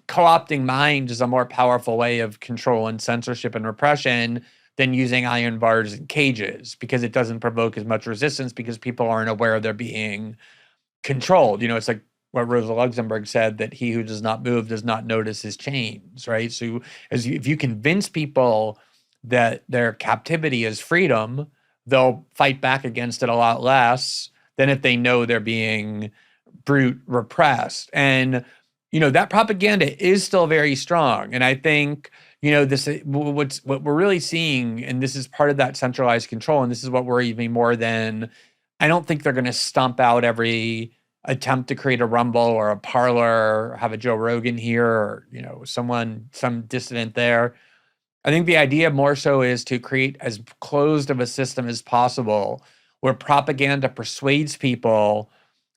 co-opting minds is a more powerful way of control and censorship and repression than using iron bars and cages, because it doesn't provoke as much resistance because people aren't aware they're being controlled. It's like what Rosa Luxemburg said, that he who does not move does not notice his chains, right? So if you convince people that their captivity is freedom, they'll fight back against it a lot less than if they know they're being brute repressed. And, that propaganda is still very strong. And I think, what we're really seeing, and this is part of that centralized control, and this is what worries me more than, I don't think they're going to stomp out every attempt to create a Rumble or a Parler, or have a Joe Rogan here, or, some dissident there. I think the idea more so is to create as closed of a system as possible where propaganda persuades people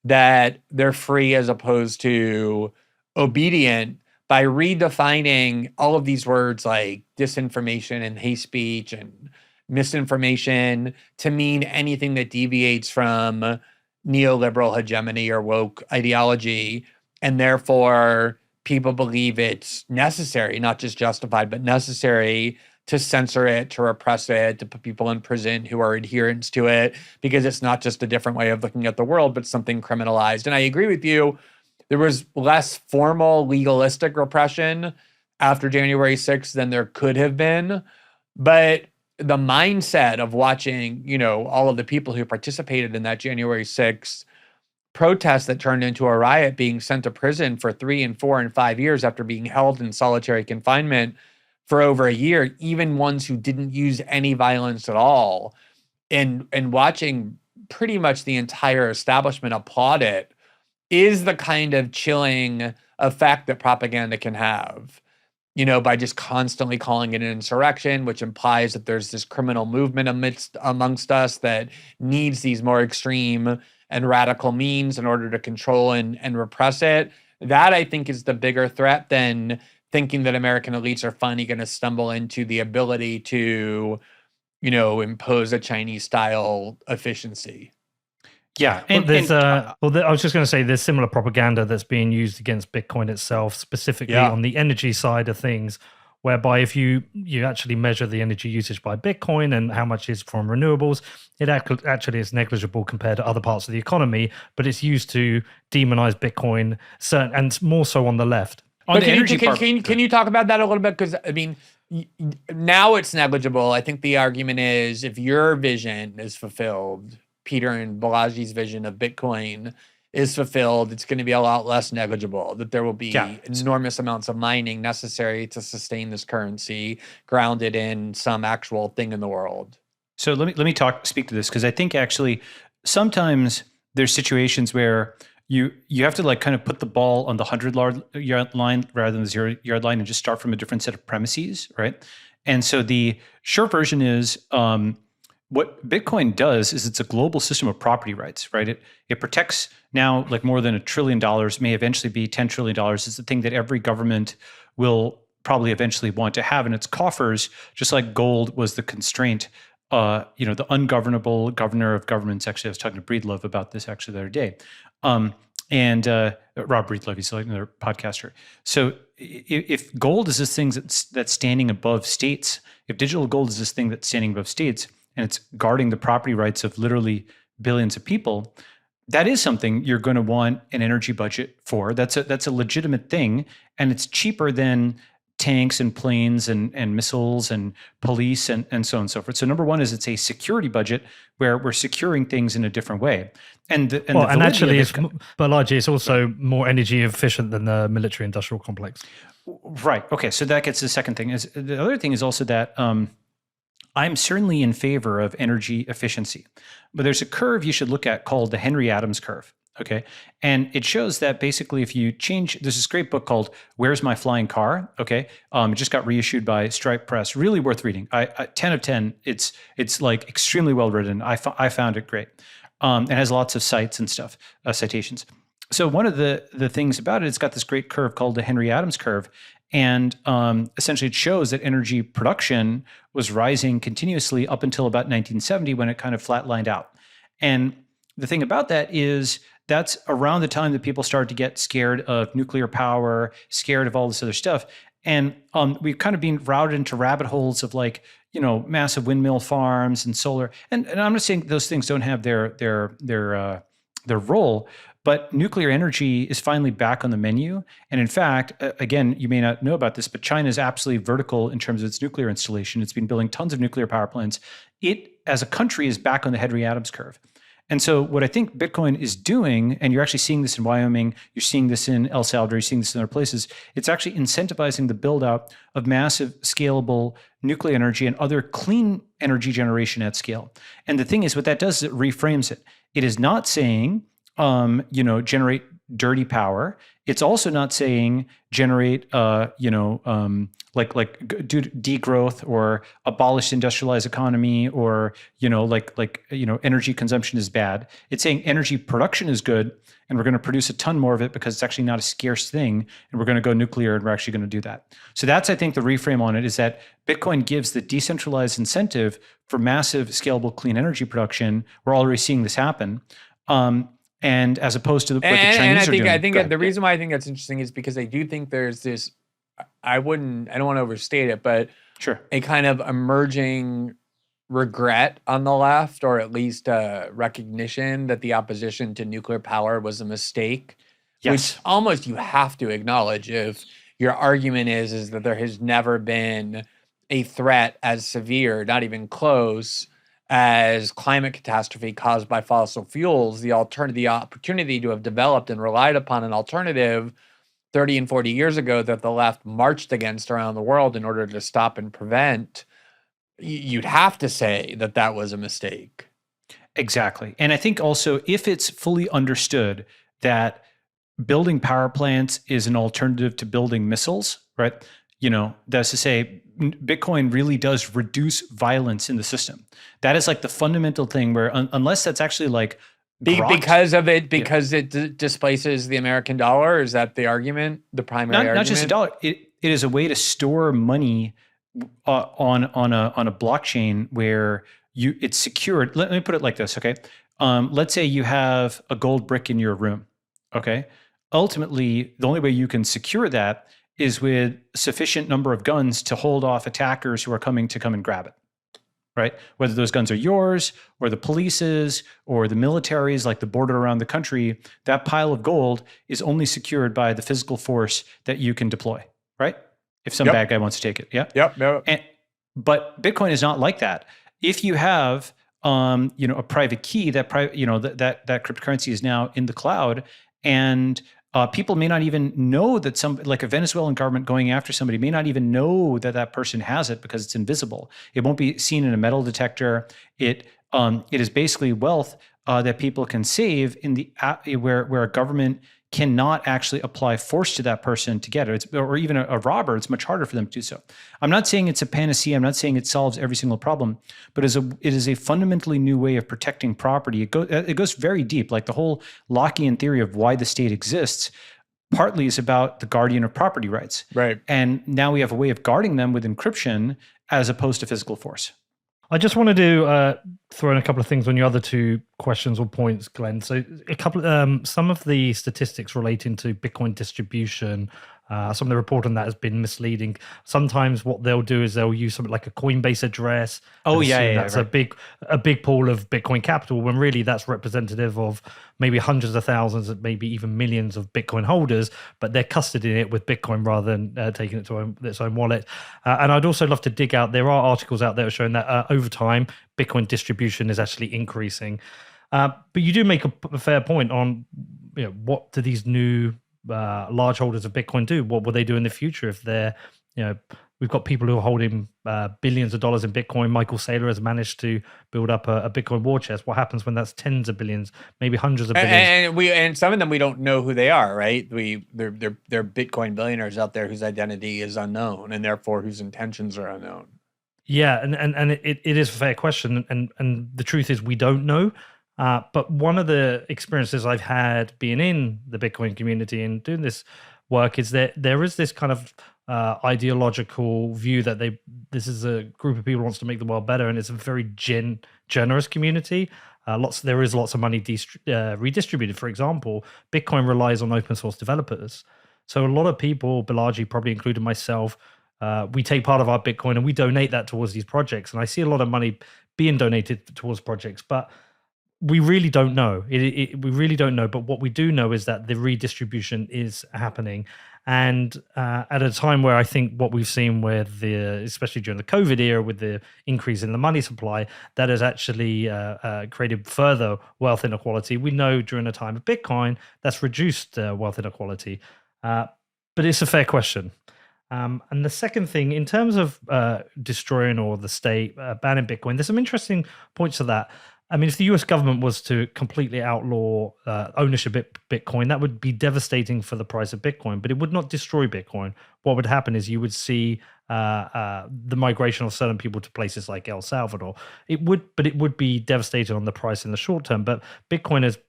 that they're free as opposed to obedient by redefining all of these words like disinformation and hate speech and misinformation to mean anything that deviates from neoliberal hegemony or woke ideology. And therefore, people believe it's necessary, not just justified, but necessary to censor it, to repress it, to put people in prison who are adherents to it, because it's not just a different way of looking at the world, but something criminalized. And I agree with you. There was less formal legalistic repression after January 6th than there could have been. But the mindset of watching, all of the people who participated in that January 6th protest that turned into a riot, being sent to prison for 3 and 4 and 5 years after being held in solitary confinement for over a year, even ones who didn't use any violence at all, and watching pretty much the entire establishment applaud it, is the kind of chilling effect that propaganda can have, by just constantly calling it an insurrection, which implies that there's this criminal movement amongst us that needs these more extreme and radical means in order to control and repress it. That, I think, is the bigger threat than thinking that American elites are finally going to stumble into the ability to, impose a Chinese-style efficiency. Yeah, I was just going to say there's similar propaganda that's being used against Bitcoin itself, specifically on the energy side of things, whereby if you actually measure the energy usage by Bitcoin and how much is from renewables, it actually is negligible compared to other parts of the economy, but it's used to demonize Bitcoin, and more so on the left. Can you talk about that a little bit? Because, now it's negligible. I think the argument is if your vision is fulfilled, Peter and Balaji's vision of Bitcoin is fulfilled, it's going to be a lot less negligible, that there will be enormous amounts of mining necessary to sustain this currency grounded in some actual thing in the world. So let me speak to this, because I think actually sometimes there's situations where you have to kind of put the ball on the 100-yard line rather than the 0-yard line and just start from a different set of premises, right? And so the short version is what Bitcoin does is it's a global system of property rights, right? It protects now more than $1 trillion, may eventually be $10 trillion. It's the thing that every government will probably eventually want to have in its coffers, just like gold was the constraint. The ungovernable governor of governments. Actually, I was talking to Breedlove about this actually the other day. And Rob Breedlove, he's another podcaster. So if gold is this thing that's standing above states, if digital gold is this thing that's standing above states, and it's guarding the property rights of literally billions of people, that is something you're going to want an energy budget for. That's a legitimate thing, and it's cheaper than tanks and planes and missiles and police and so on and so forth. So number one is it's a security budget where we're securing things in a different way. Actually, Balaji, it's also more energy efficient than the military industrial complex. Right. Okay. So that gets the second thing. The other thing is also that I'm certainly in favor of energy efficiency, but there's a curve you should look at called the Henry Adams curve. Okay. And it shows that basically if you change, there's this great book called Where's My Flying Car? Okay. It just got reissued by Stripe Press. Really worth reading. 10 of 10. It's extremely well written. I found it great. It has lots of cites and stuff, citations. So one of the things about it's got this great curve called the Henry Adams curve. And essentially it shows that energy production was rising continuously up until about 1970 when it kind of flatlined out. And the thing about that is that's around the time that people started to get scared of nuclear power, scared of all this other stuff. And we've kind of been routed into rabbit holes of massive windmill farms and solar. And I'm not saying those things don't have their role, but nuclear energy is finally back on the menu. And in fact, again, you may not know about this, but China is absolutely vertical in terms of its nuclear installation. It's been building tons of nuclear power plants. It, as a country, is back on the Henry Adams curve. And so what I think Bitcoin is doing, and you're actually seeing this in Wyoming, you're seeing this in El Salvador, you're seeing this in other places, it's actually incentivizing the build out of massive scalable nuclear energy and other clean energy generation at scale. And the thing is, what that does is it reframes it. It is not saying generate dirty power. It's also not saying generate, do degrowth or abolish industrialized economy or, energy consumption is bad. It's saying energy production is good and we're going to produce a ton more of it because it's actually not a scarce thing and we're going to go nuclear and we're actually going to do that. So that's, I think, the reframe on it is that Bitcoin gives the decentralized incentive for massive scalable clean energy production. We're already seeing this happen. And as opposed to what the Chinese are doing. I think the reason why I think that's interesting is because I do think there's this, I don't want to overstate it, but sure, a kind of emerging regret on the left, or at least recognition that the opposition to nuclear power was a mistake, which almost you have to acknowledge if your argument is that there has never been a threat as severe, not even close, as climate catastrophe caused by fossil fuels. The opportunity to have developed and relied upon an alternative 30 and 40 years ago that the left marched against around the world in order to stop and prevent, you'd have to say that that was a mistake. Exactly. And I think also if it's fully understood that building power plants is an alternative to building missiles, right? That's to say, Bitcoin really does reduce violence in the system. That is like the fundamental thing where unless that's actually like because it displaces the American dollar. Is that the argument? The primary argument? Not just a dollar. It is a way to store money on a blockchain where it's secured. Let me put it like this, okay? Let's say you have a gold brick in your room, okay? Ultimately, the only way you can secure that is with sufficient number of guns to hold off attackers who are coming to come and grab it, right? Whether those guns are yours or the police's or the military's, like the border around the country, that pile of gold is only secured by the physical force that you can deploy, right? If some bad guy wants to take it, yeah? Yep. But Bitcoin is not like that. If you have, a private key, that cryptocurrency is now in the cloud, and people may not even know that like a Venezuelan government going after somebody may not even know that that person has it because it's invisible. It won't be seen in a metal detector. It is basically wealth that people can save in where a government cannot actually apply force to that person to get it. Or even a robber, it's much harder for them to do so. I'm not saying it's a panacea. I'm not saying it solves every single problem, but it is a fundamentally new way of protecting property. It goes very deep. Like the whole Lockean theory of why the state exists partly is about the guardian of property rights. Right. And now we have a way of guarding them with encryption as opposed to physical force. I just wanted to throw in a couple of things on your other two questions or points, Glenn. So some of the statistics relating to Bitcoin distribution, some of the report on that has been misleading. Sometimes what they'll do is they'll use something like a Coinbase address. Oh yeah, that's right. a big pool of Bitcoin capital, when really that's representative of maybe hundreds of thousands, maybe even millions of Bitcoin holders, but they're custodying it with Bitcoin rather than taking it to its own wallet. And I'd also love to dig out. There are articles out there showing that over time, Bitcoin distribution is actually increasing. But you do make a fair point on, what do these new large holders of Bitcoin do? What will they do in the future if they're, we've got people who are holding billions of dollars in Bitcoin. Michael Saylor has managed to build up a Bitcoin war chest. What happens when that's tens of billions, maybe hundreds of billions? And some of them we don't know who they are, right? They're Bitcoin billionaires out there whose identity is unknown and therefore whose intentions are unknown. Yeah, and it is a fair question, and the truth is we don't know. But one of the experiences I've had being in the Bitcoin community and doing this work is that there is this kind of ideological view that this is a group of people who wants to make the world better, and it's a very generous community. There is lots of money redistributed. For example, Bitcoin relies on open source developers, so a lot of people, Balaji probably included myself, we take part of our Bitcoin and we donate that towards these projects, and I see a lot of money being donated towards projects, but we really don't know. We really don't know. But what we do know is that the redistribution is happening. And at a time where I think what we've seen with especially during the COVID era, with the increase in the money supply, that has actually created further wealth inequality. We know during a time of Bitcoin, that's reduced wealth inequality. But it's a fair question. And the second thing, in terms of destroying or the state banning Bitcoin, there's some interesting points to that. I mean, if the US government was to completely outlaw ownership of Bitcoin, that would be devastating for the price of Bitcoin, but it would not destroy Bitcoin. What would happen is you would see the migration of certain people to places like El Salvador. It would be devastating on the price in the short term. But Bitcoin has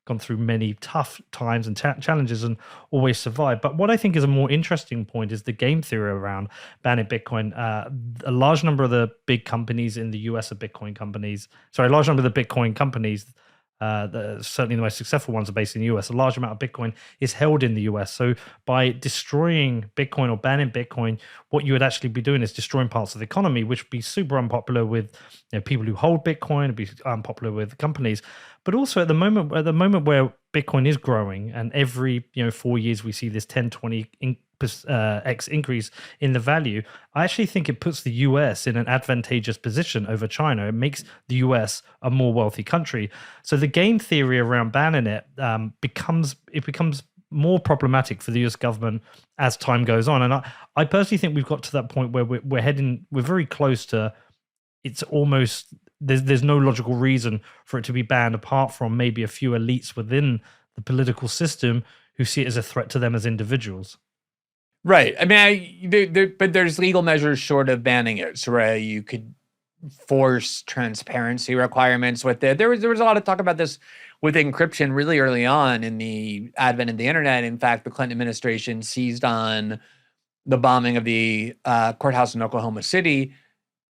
gone through many tough times and challenges and always survived. But what I think is a more interesting point is the game theory around banning Bitcoin. A large number of the big companies in the US are Bitcoin companies. Sorry, a large number of the Bitcoin companies, certainly the most successful ones, are based in the US. A large amount of Bitcoin is held in the US. So by destroying Bitcoin or banning Bitcoin, what you would actually be doing is destroying parts of the economy, which would be super unpopular with people who hold Bitcoin, it'd be unpopular with companies. But also at the moment where Bitcoin is growing, and every 4 years we see this 10, 20 x increase in the value, I actually think it puts the US in an advantageous position over China. It makes the US a more wealthy country. So the game theory around banning it becomes more problematic for the US government as time goes on. And I personally think we've got to that point where we're very close to, it's almost, there's no logical reason for it to be banned apart from maybe a few elites within the political system who see it as a threat to them as individuals. Right. I mean, but there's legal measures short of banning it. So you could force transparency requirements with it. There was a lot of talk about this with encryption really early on in the advent of the internet. In fact, the Clinton administration seized on the bombing of the courthouse in Oklahoma City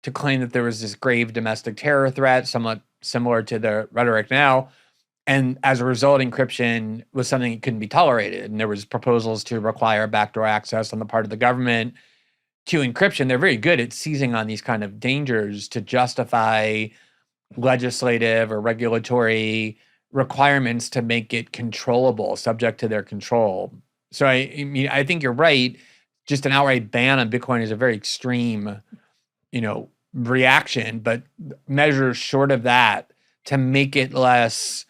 to claim that there was this grave domestic terror threat, somewhat similar to the rhetoric now. And as a result, encryption was something that couldn't be tolerated. And there was proposals to require backdoor access on the part of the government to encryption. They're very good at seizing on these kind of dangers to justify legislative or regulatory requirements to make it controllable, subject to their control. So I mean, I think you're right. Just an outright ban on Bitcoin is a very extreme, reaction, but measures short of that to make it less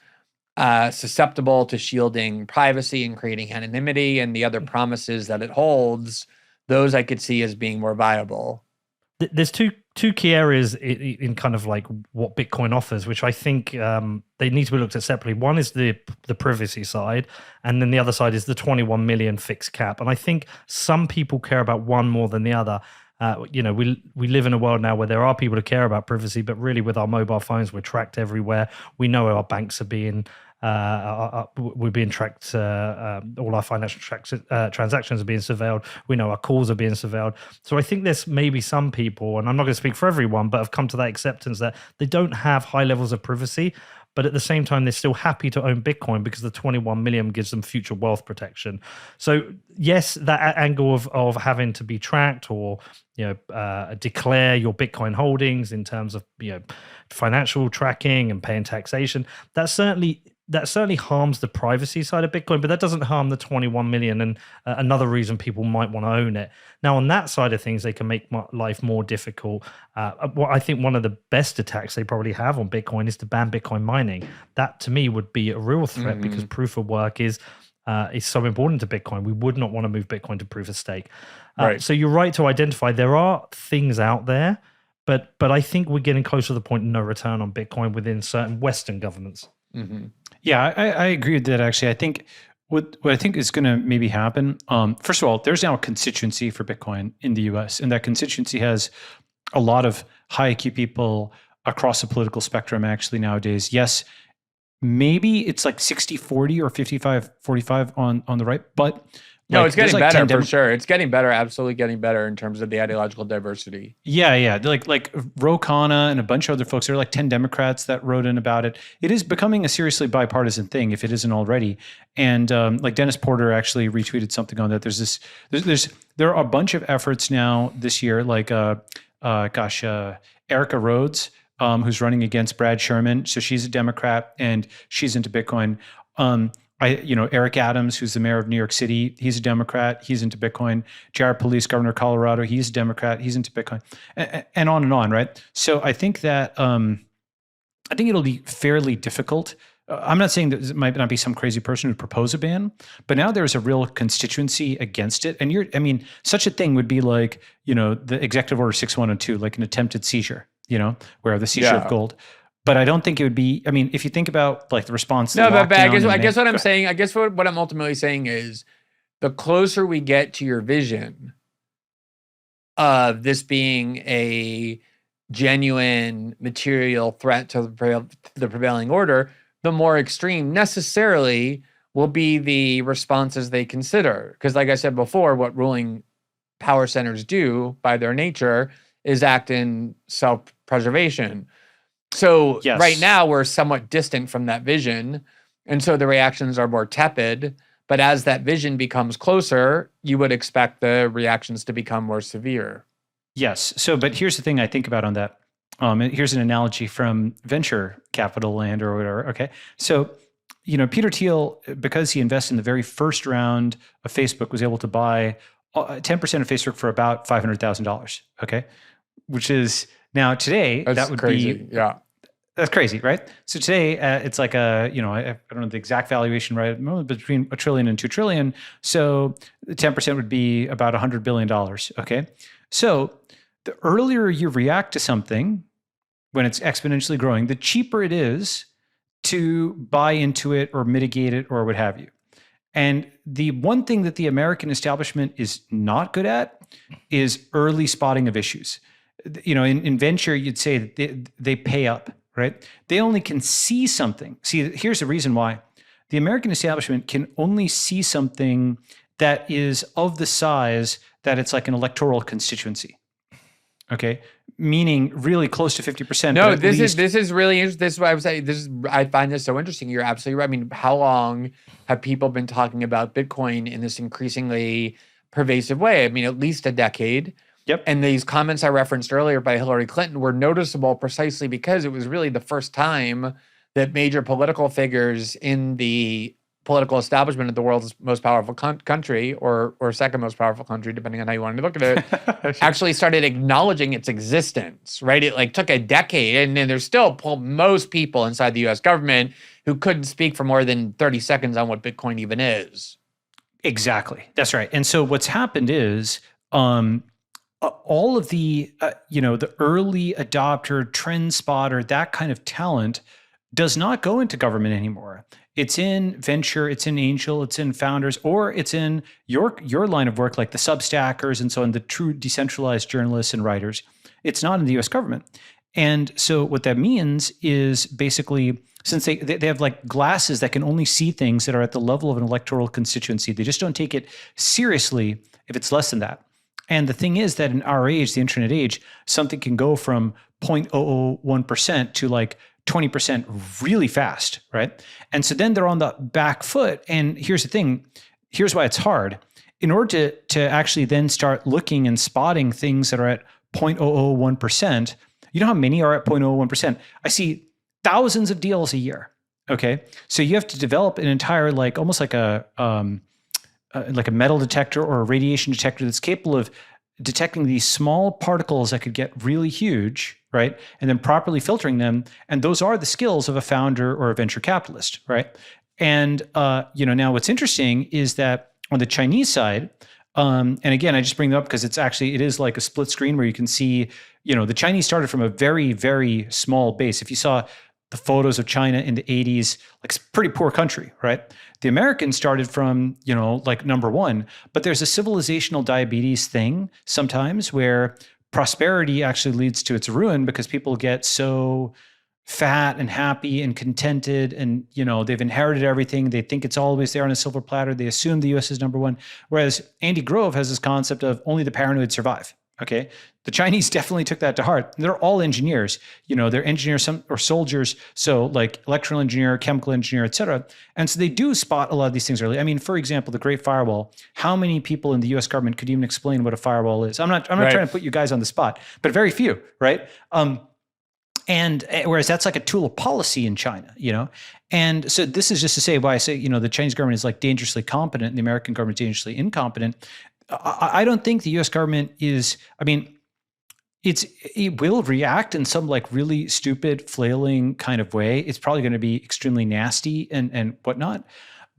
susceptible to shielding privacy and creating anonymity and the other promises that it holds, those I could see as being more viable. There's two key areas in kind of like what Bitcoin offers, which I think they need to be looked at separately. One is the privacy side, and then the other side is the 21 million fixed cap. And I think some people care about one more than the other. We live in a world now where there are people who care about privacy, but really with our mobile phones, we're tracked everywhere. We know our banks are being we're being tracked. All our financial transactions are being surveilled. We know our calls are being surveilled. So I think there's maybe some people, and I'm not going to speak for everyone, but have come to that acceptance that they don't have high levels of privacy. But at the same time, they're still happy to own Bitcoin because the 21 million gives them future wealth protection. So yes, that angle of having to be tracked or declare your Bitcoin holdings in terms of financial tracking and paying taxation, that certainly harms the privacy side of Bitcoin, but that doesn't harm the 21 million and another reason people might want to own it. Now, on that side of things, they can make life more difficult. What I think one of the best attacks they probably have on Bitcoin is to ban Bitcoin mining. That, to me, would be a real threat because proof of work is so important to Bitcoin. We would not want to move Bitcoin to proof of stake. Right. So you're right to identify there are things out there, but I think we're getting close to the point of no return on Bitcoin within certain Western governments. Mm-hmm. Yeah, I agree with that. Actually, I think what I think is going to maybe happen. First of all, there's now a constituency for Bitcoin in the U.S., and that constituency has a lot of high IQ people across the political spectrum. Actually, nowadays, yes, maybe it's like 60-40 or 55-45 on the right, but no, it's getting better for sure. It's getting better, absolutely getting better in terms of the ideological diversity. Yeah. Like Ro Khanna and a bunch of other folks. There are like 10 Democrats that wrote in about it. It is becoming a seriously bipartisan thing, if it isn't already. And like Dennis Porter actually retweeted something on that. There are a bunch of efforts now this year, like Erica Rhodes, who's running against Brad Sherman. So she's a Democrat and she's into Bitcoin. Eric Adams, who's the mayor of New York City, he's a Democrat. He's into Bitcoin. Jared Polis, governor of Colorado, he's a Democrat. He's into Bitcoin, and on, right? So I think that I think it'll be fairly difficult. I'm not saying that it might not be some crazy person who propose a ban, but now there's a real constituency against it. And such a thing would be like, the Executive Order 6102, like an attempted seizure, where the seizure of gold. But I don't think it would be. I mean, if you think about like the response to No, but I lockdown guess and I guess what I'm Go ahead. saying, I guess what I'm ultimately saying is the closer we get to your vision of this being a genuine material threat to the prevailing order, the more extreme necessarily will be the responses they consider. Because like I said before, what ruling power centers do by their nature is act in self-preservation. So right Yes. now we're somewhat distant from that vision, and so the reactions are more tepid. But as that vision becomes closer, you would expect the reactions to become more severe. Yes. So, but here's the thing I think about on that. And here's an analogy from venture capital land or whatever. Okay. So, Peter Thiel, because he invested in the very first round of Facebook, was able to buy 10% of Facebook for about $500,000. Okay. Which is now today, That's that would crazy. be, Yeah. that's crazy, right? So today, it's like I don't know the exact valuation, right? Between $1 trillion and $2 trillion. So 10% would be about $100 billion. Okay. So the earlier you react to something when it's exponentially growing, the cheaper it is to buy into it or mitigate it or what have you. And the one thing that the American establishment is not good at is early spotting of issues. In venture, you'd say that they pay up, right? They only can see something. See, here's the reason why. The American establishment can only see something that is of the size that it's like an electoral constituency. Okay, meaning really close to 50%. No, this is really interesting. This is what I was saying. I find this so interesting. You're absolutely right. I mean, how long have people been talking about Bitcoin in this increasingly pervasive way? I mean, at least a decade. Yep. And these comments I referenced earlier by Hillary Clinton were noticeable precisely because it was really the first time that major political figures in the political establishment of the world's most powerful country or second most powerful country, depending on how you want to look at it, actually started acknowledging its existence, right? It like took a decade, and then there's still most people inside the US government who couldn't speak for more than 30 seconds on what Bitcoin even is. Exactly. That's right. And so what's happened is all of the, the early adopter, trend spotter, that kind of talent does not go into government anymore. It's in venture, it's in angel, it's in founders, or it's in your line of work, like the Substackers and so on, the true decentralized journalists and writers. It's not in the US government. And so what that means is basically, since they have like glasses that can only see things that are at the level of an electoral constituency, they just don't take it seriously if it's less than that. And the thing is that in our age, the internet age, something can go from 0.001% to like 20% really fast, right? And so then they're on the back foot. And here's the thing, here's why it's hard. In order to actually then start looking and spotting things that are at 0.001%, you know how many are at 0.01%? I see thousands of deals a year, okay? So you have to develop an entire, like almost like a metal detector or a radiation detector that's capable of detecting these small particles that could get really huge, right? And then properly filtering them. And those are the skills of a founder or a venture capitalist, right? And, now what's interesting is that on the Chinese side, and again, I just bring them up because it is like a split screen where you can see, the Chinese started from a very, very small base. If you saw the photos of China in the 80s, like it's a pretty poor country, right? The Americans started from, like number one, but there's a civilizational diabetes thing sometimes where prosperity actually leads to its ruin because people get so fat and happy and contented and, they've inherited everything. They think it's always there on a silver platter. They assume the US is number one. Whereas Andy Grove has this concept of only the paranoid survive. Okay. The Chinese definitely took that to heart. They're all engineers, they're engineers or soldiers. So like electrical engineer, chemical engineer, et cetera. And so they do spot a lot of these things early. I mean, for example, the Great Firewall, how many people in the US government could even explain what a firewall is? I'm not Right. trying to put you guys on the spot, but very few, right? And whereas that's like a tool of policy in China, And so this is just to say why I say, the Chinese government is like dangerously competent and the American government is dangerously incompetent. I don't think the US government is, it will react in some like really stupid, flailing kind of way. It's probably going to be extremely nasty and whatnot.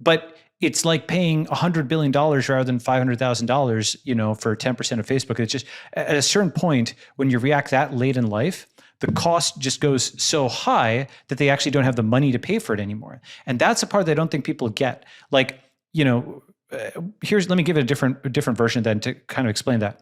But it's like paying $100 billion rather than $500,000, for 10% of Facebook. It's just at a certain point when you react that late in life, the cost just goes so high that they actually don't have the money to pay for it anymore. And that's the part that I don't think people get. Like, let me give it a different version then to kind of explain that.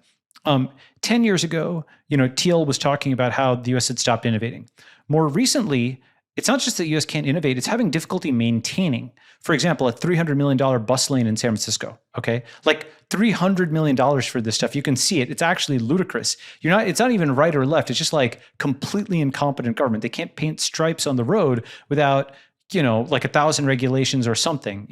10 years ago, Thiel was talking about how the US had stopped innovating. More recently, it's not just that the US can't innovate, it's having difficulty maintaining, for example, a $300 million bus lane in San Francisco, okay? Like $300 million for this stuff. You can see it. It's actually ludicrous. It's not even right or left. It's just like completely incompetent government. They can't paint stripes on the road without like 1,000 regulations or something.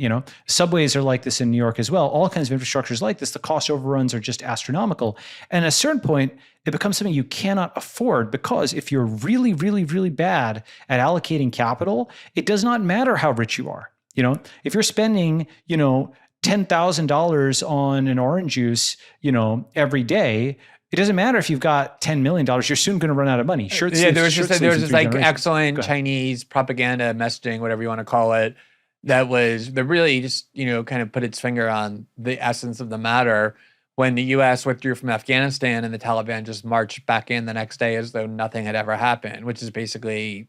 Subways are like this in New York as well. All kinds of infrastructures like this. The cost overruns are just astronomical. And at a certain point, it becomes something you cannot afford, because if you're really, really, really bad at allocating capital, it does not matter how rich you are. If you're spending, $10,000 on an orange juice, every day, it doesn't matter if you've got $10 million, you're soon going to run out of money. There was this like excellent Chinese propaganda messaging, whatever you want to call it, that really just, kind of put its finger on the essence of the matter when the US withdrew from Afghanistan and the Taliban just marched back in the next day as though nothing had ever happened, which is basically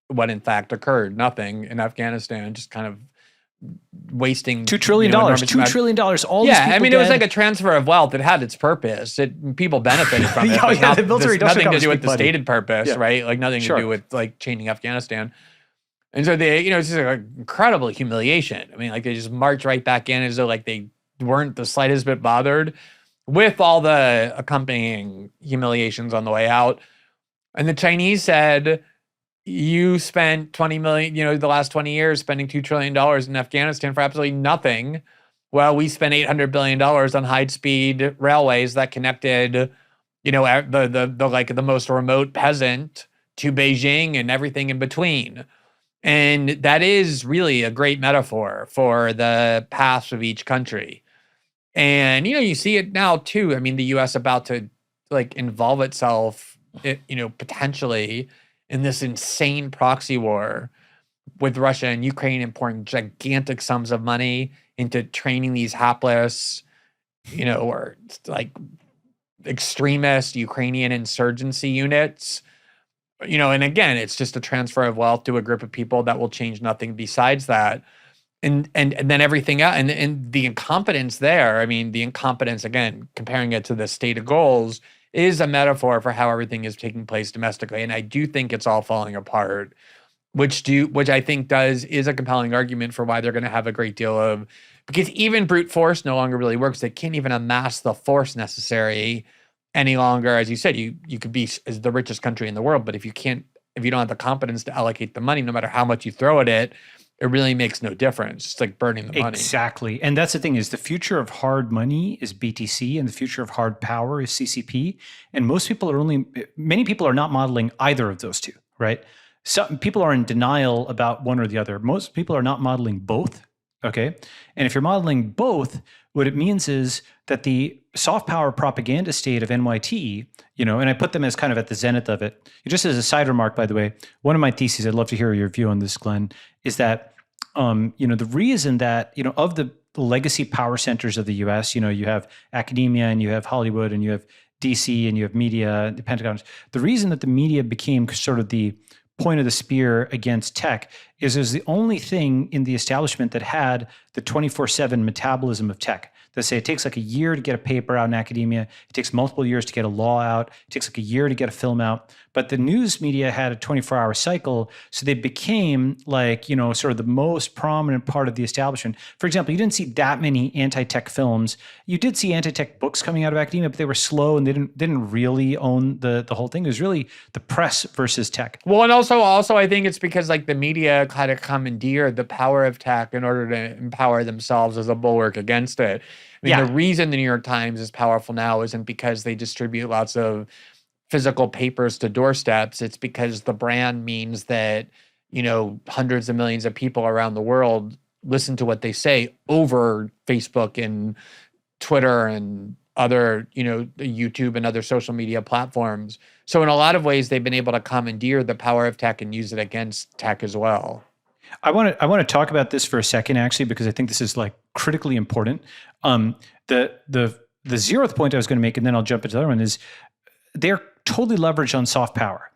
what in fact occurred. Nothing in Afghanistan, just kind of wasting $2 trillion, $2 trillion. All these people it was like a transfer of wealth. It had its purpose. People benefited from it. The military nothing to do with the stated purpose, right? Like nothing to do with like changing Afghanistan. And so it's just like incredible humiliation. I mean, like they just march right back in as though like they weren't the slightest bit bothered, with all the accompanying humiliations on the way out. And the Chinese said, you spent 20 million, the last 20 years spending $2 trillion in Afghanistan for absolutely nothing. Well, we spent $800 billion on high-speed railways that connected, the most remote peasant to Beijing and everything in between. And that is really a great metaphor for the past of each country. And, you see it now too. I mean, the US about to like involve itself, potentially in this insane proxy war with Russia and Ukraine, and pouring gigantic sums of money into training these hapless, or like extremist Ukrainian insurgency units. And again, it's just a transfer of wealth to a group of people that will change nothing besides that. And then everything else, and the incompetence there, I mean, the incompetence, again, comparing it to the stated goals, is a metaphor for how everything is taking place domestically. And I do think it's all falling apart, which I think is a compelling argument for why they're going to have a great deal of, because even brute force no longer really works. They can't even amass the force necessary any longer. As you said, you could be as the richest country in the world, but if you don't have the competence to allocate the money, no matter how much you throw at it, it really makes no difference. It's like burning the money. Exactly. And that's the thing, is the future of hard money is BTC and the future of hard power is CCP. And many people are not modeling either of those two, right? Some people are in denial about one or the other. Most people are not modeling both. Okay. And if you're modeling both, what it means is that the soft power propaganda state of NYT, and I put them as kind of at the zenith of it. Just as a side remark, by the way, one of my theses, I'd love to hear your view on this, Glenn, is that, the reason that, of the legacy power centers of the US, you have academia and you have Hollywood and you have DC and you have media, the Pentagon. The reason that the media became sort of the point of the spear against tech is it was the only thing in the establishment that had the 24/7 metabolism of tech. They say it takes like a year to get a paper out in academia. It takes multiple years to get a law out. It takes like a year to get a film out. But the news media had a 24-hour cycle, so they became like, sort of the most prominent part of the establishment. For example, you didn't see that many anti-tech films. You did see anti-tech books coming out of academia, but they were slow and they didn't really own the whole thing. It was really the press versus tech. Well, and also I think it's because like the media kind of commandeered the power of tech in order to empower themselves as a bulwark against it. I mean, The reason the New York Times is powerful now isn't because they distribute lots of physical papers to doorsteps. It's because the brand means that, hundreds of millions of people around the world listen to what they say over Facebook and Twitter and other, YouTube and other social media platforms. So in a lot of ways, they've been able to commandeer the power of tech and use it against tech as well. I want to talk about this for a second, actually, because I think this is like critically important. The 0th point I was going to make, and then I'll jump into the other one, is they're totally leveraged on soft power.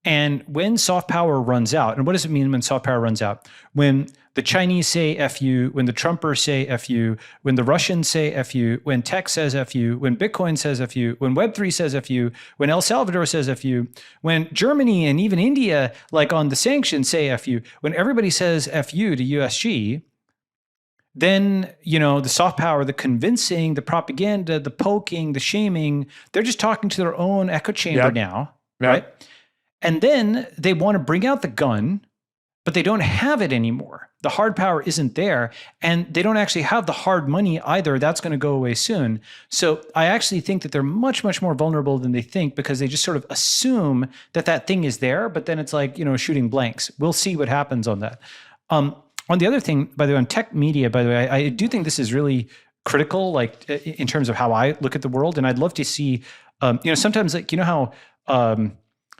And when soft power runs out, and what does it mean when soft power runs out? When the Chinese say F you, when the Trumpers say F you, when the Russians say F you, when tech says F you, when Bitcoin says F you, when Web3 says F you, when El Salvador says F you, when Germany and even India, like on the sanctions, say F you, when everybody says F you to USG, then, the soft power, the convincing, the propaganda, the poking, the shaming, they're just talking to their own echo chamber now, right? And then they want to bring out the gun, but they don't have it anymore. The hard power isn't there, and they don't actually have the hard money either. That's going to go away soon. So I actually think that they're much, much more vulnerable than they think, because they just sort of assume that thing is there, but then it's like, shooting blanks. We'll see what happens on that. On the other thing, by the way, on tech media, by the way, I do think this is really critical, like in terms of how I look at the world. And I'd love to see, sometimes like, how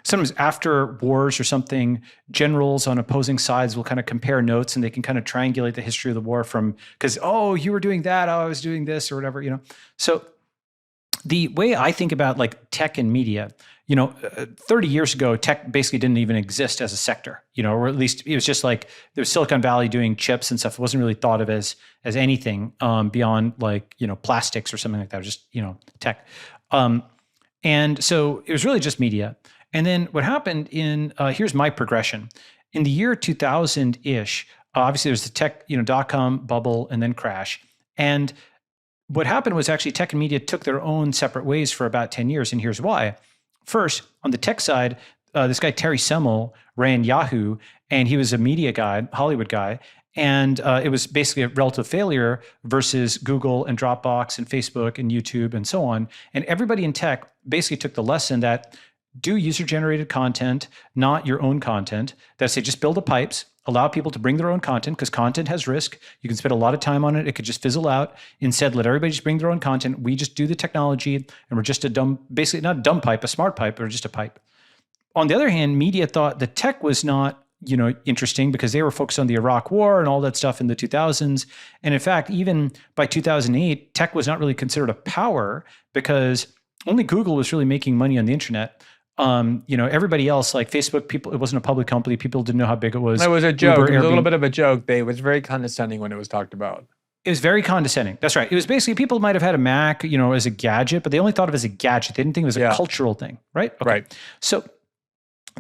sometimes after wars or something, generals on opposing sides will kind of compare notes, and they can kind of triangulate the history of the war from, because, oh, you were doing that, oh, I was doing this, or whatever, So the way I think about like tech and media, 30 years ago, tech basically didn't even exist as a sector, or at least it was just like there was Silicon Valley doing chips and stuff. It wasn't really thought of as anything beyond like, plastics or something like that, or just, tech. And so it was really just media. And then what happened here's my progression. In the year 2000-ish, obviously there's the tech, dot-com bubble and then crash. And what happened was actually tech and media took their own separate ways for about 10 years. And here's why. First, on the tech side, this guy, Terry Semel, ran Yahoo, and he was a media guy, Hollywood guy. And it was basically a relative failure versus Google and Dropbox and Facebook and YouTube and so on. And everybody in tech basically took the lesson that do user-generated content, not your own content. That say, just build the pipes, allow people to bring their own content, because content has risk. You can spend a lot of time on it. It could just fizzle out. Instead, let everybody just bring their own content. We just do the technology, and we're just basically not a dumb pipe, a smart pipe, or just a pipe. On the other hand, media thought the tech was not, interesting, because they were focused on the Iraq War and all that stuff in the 2000s. And in fact, even by 2008, tech was not really considered a power, because only Google was really making money on the internet. Everybody else, like Facebook, it wasn't a public company. People didn't know how big it was. It was a joke. Uber, It was a little bit of a joke. It was very condescending when it was talked about. It was very condescending. That's right. It was basically, people might have had a Mac, as a gadget, but they only thought of it as a gadget. They didn't think it was a cultural thing, right? Okay. Right. So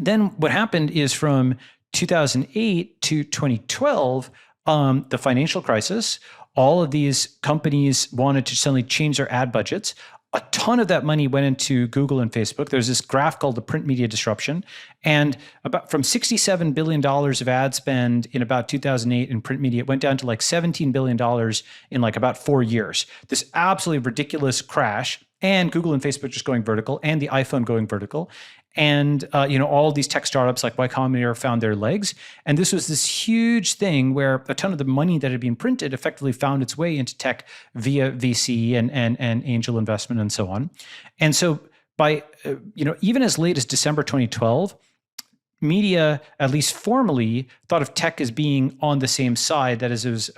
then what happened is from 2008 to 2012, the financial crisis, all of these companies wanted to suddenly change their ad budgets. A ton of that money went into Google and Facebook. There's this graph called the print media disruption. And from $67 billion of ad spend in about 2008 in print media, it went down to like $17 billion in like about 4 years. This absolutely ridiculous crash, and Google and Facebook just going vertical, and the iPhone going vertical. And all these tech startups like Y Combinator found their legs. And this was this huge thing where a ton of the money that had been printed effectively found its way into tech via VC and angel investment and so on. And so by even as late as December 2012, media, at least formally, thought of tech as being on the same side. That is, it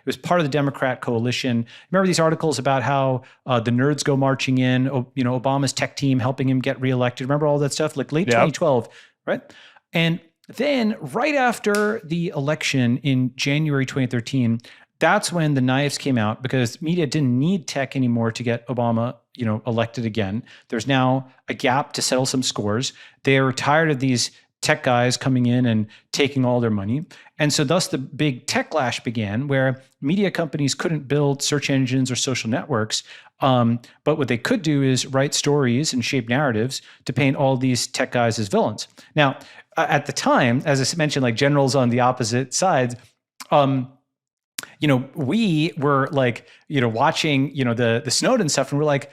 was part of the Democrat coalition. Remember these articles about how the nerds go marching in, Obama's tech team helping him get reelected. Remember all that stuff? Like late 2012, right? And then right after the election in January 2013, that's when the knives came out, because media didn't need tech anymore to get Obama elected again. There's now a gap to settle some scores. They were tired of these tech guys coming in and taking all their money. And so thus the big Techlash began, where media companies couldn't build search engines or social networks. But what they could do is write stories and shape narratives to paint all these tech guys as villains. Now, at the time, as I mentioned, like generals on the opposite sides, we were like, watching, the Snowden stuff, and we're like,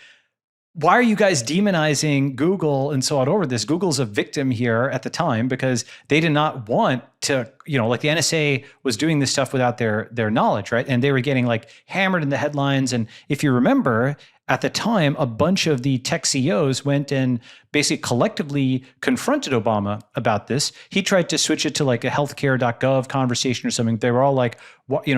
why are you guys demonizing Google and so on over this? Google's a victim here at the time, because they did not want to, like the NSA was doing this stuff without their knowledge, right? And they were getting like hammered in the headlines. And if you remember, at the time, a bunch of the tech CEOs went and basically collectively confronted Obama about this. He tried to switch it to like a healthcare.gov conversation or something. They were all like,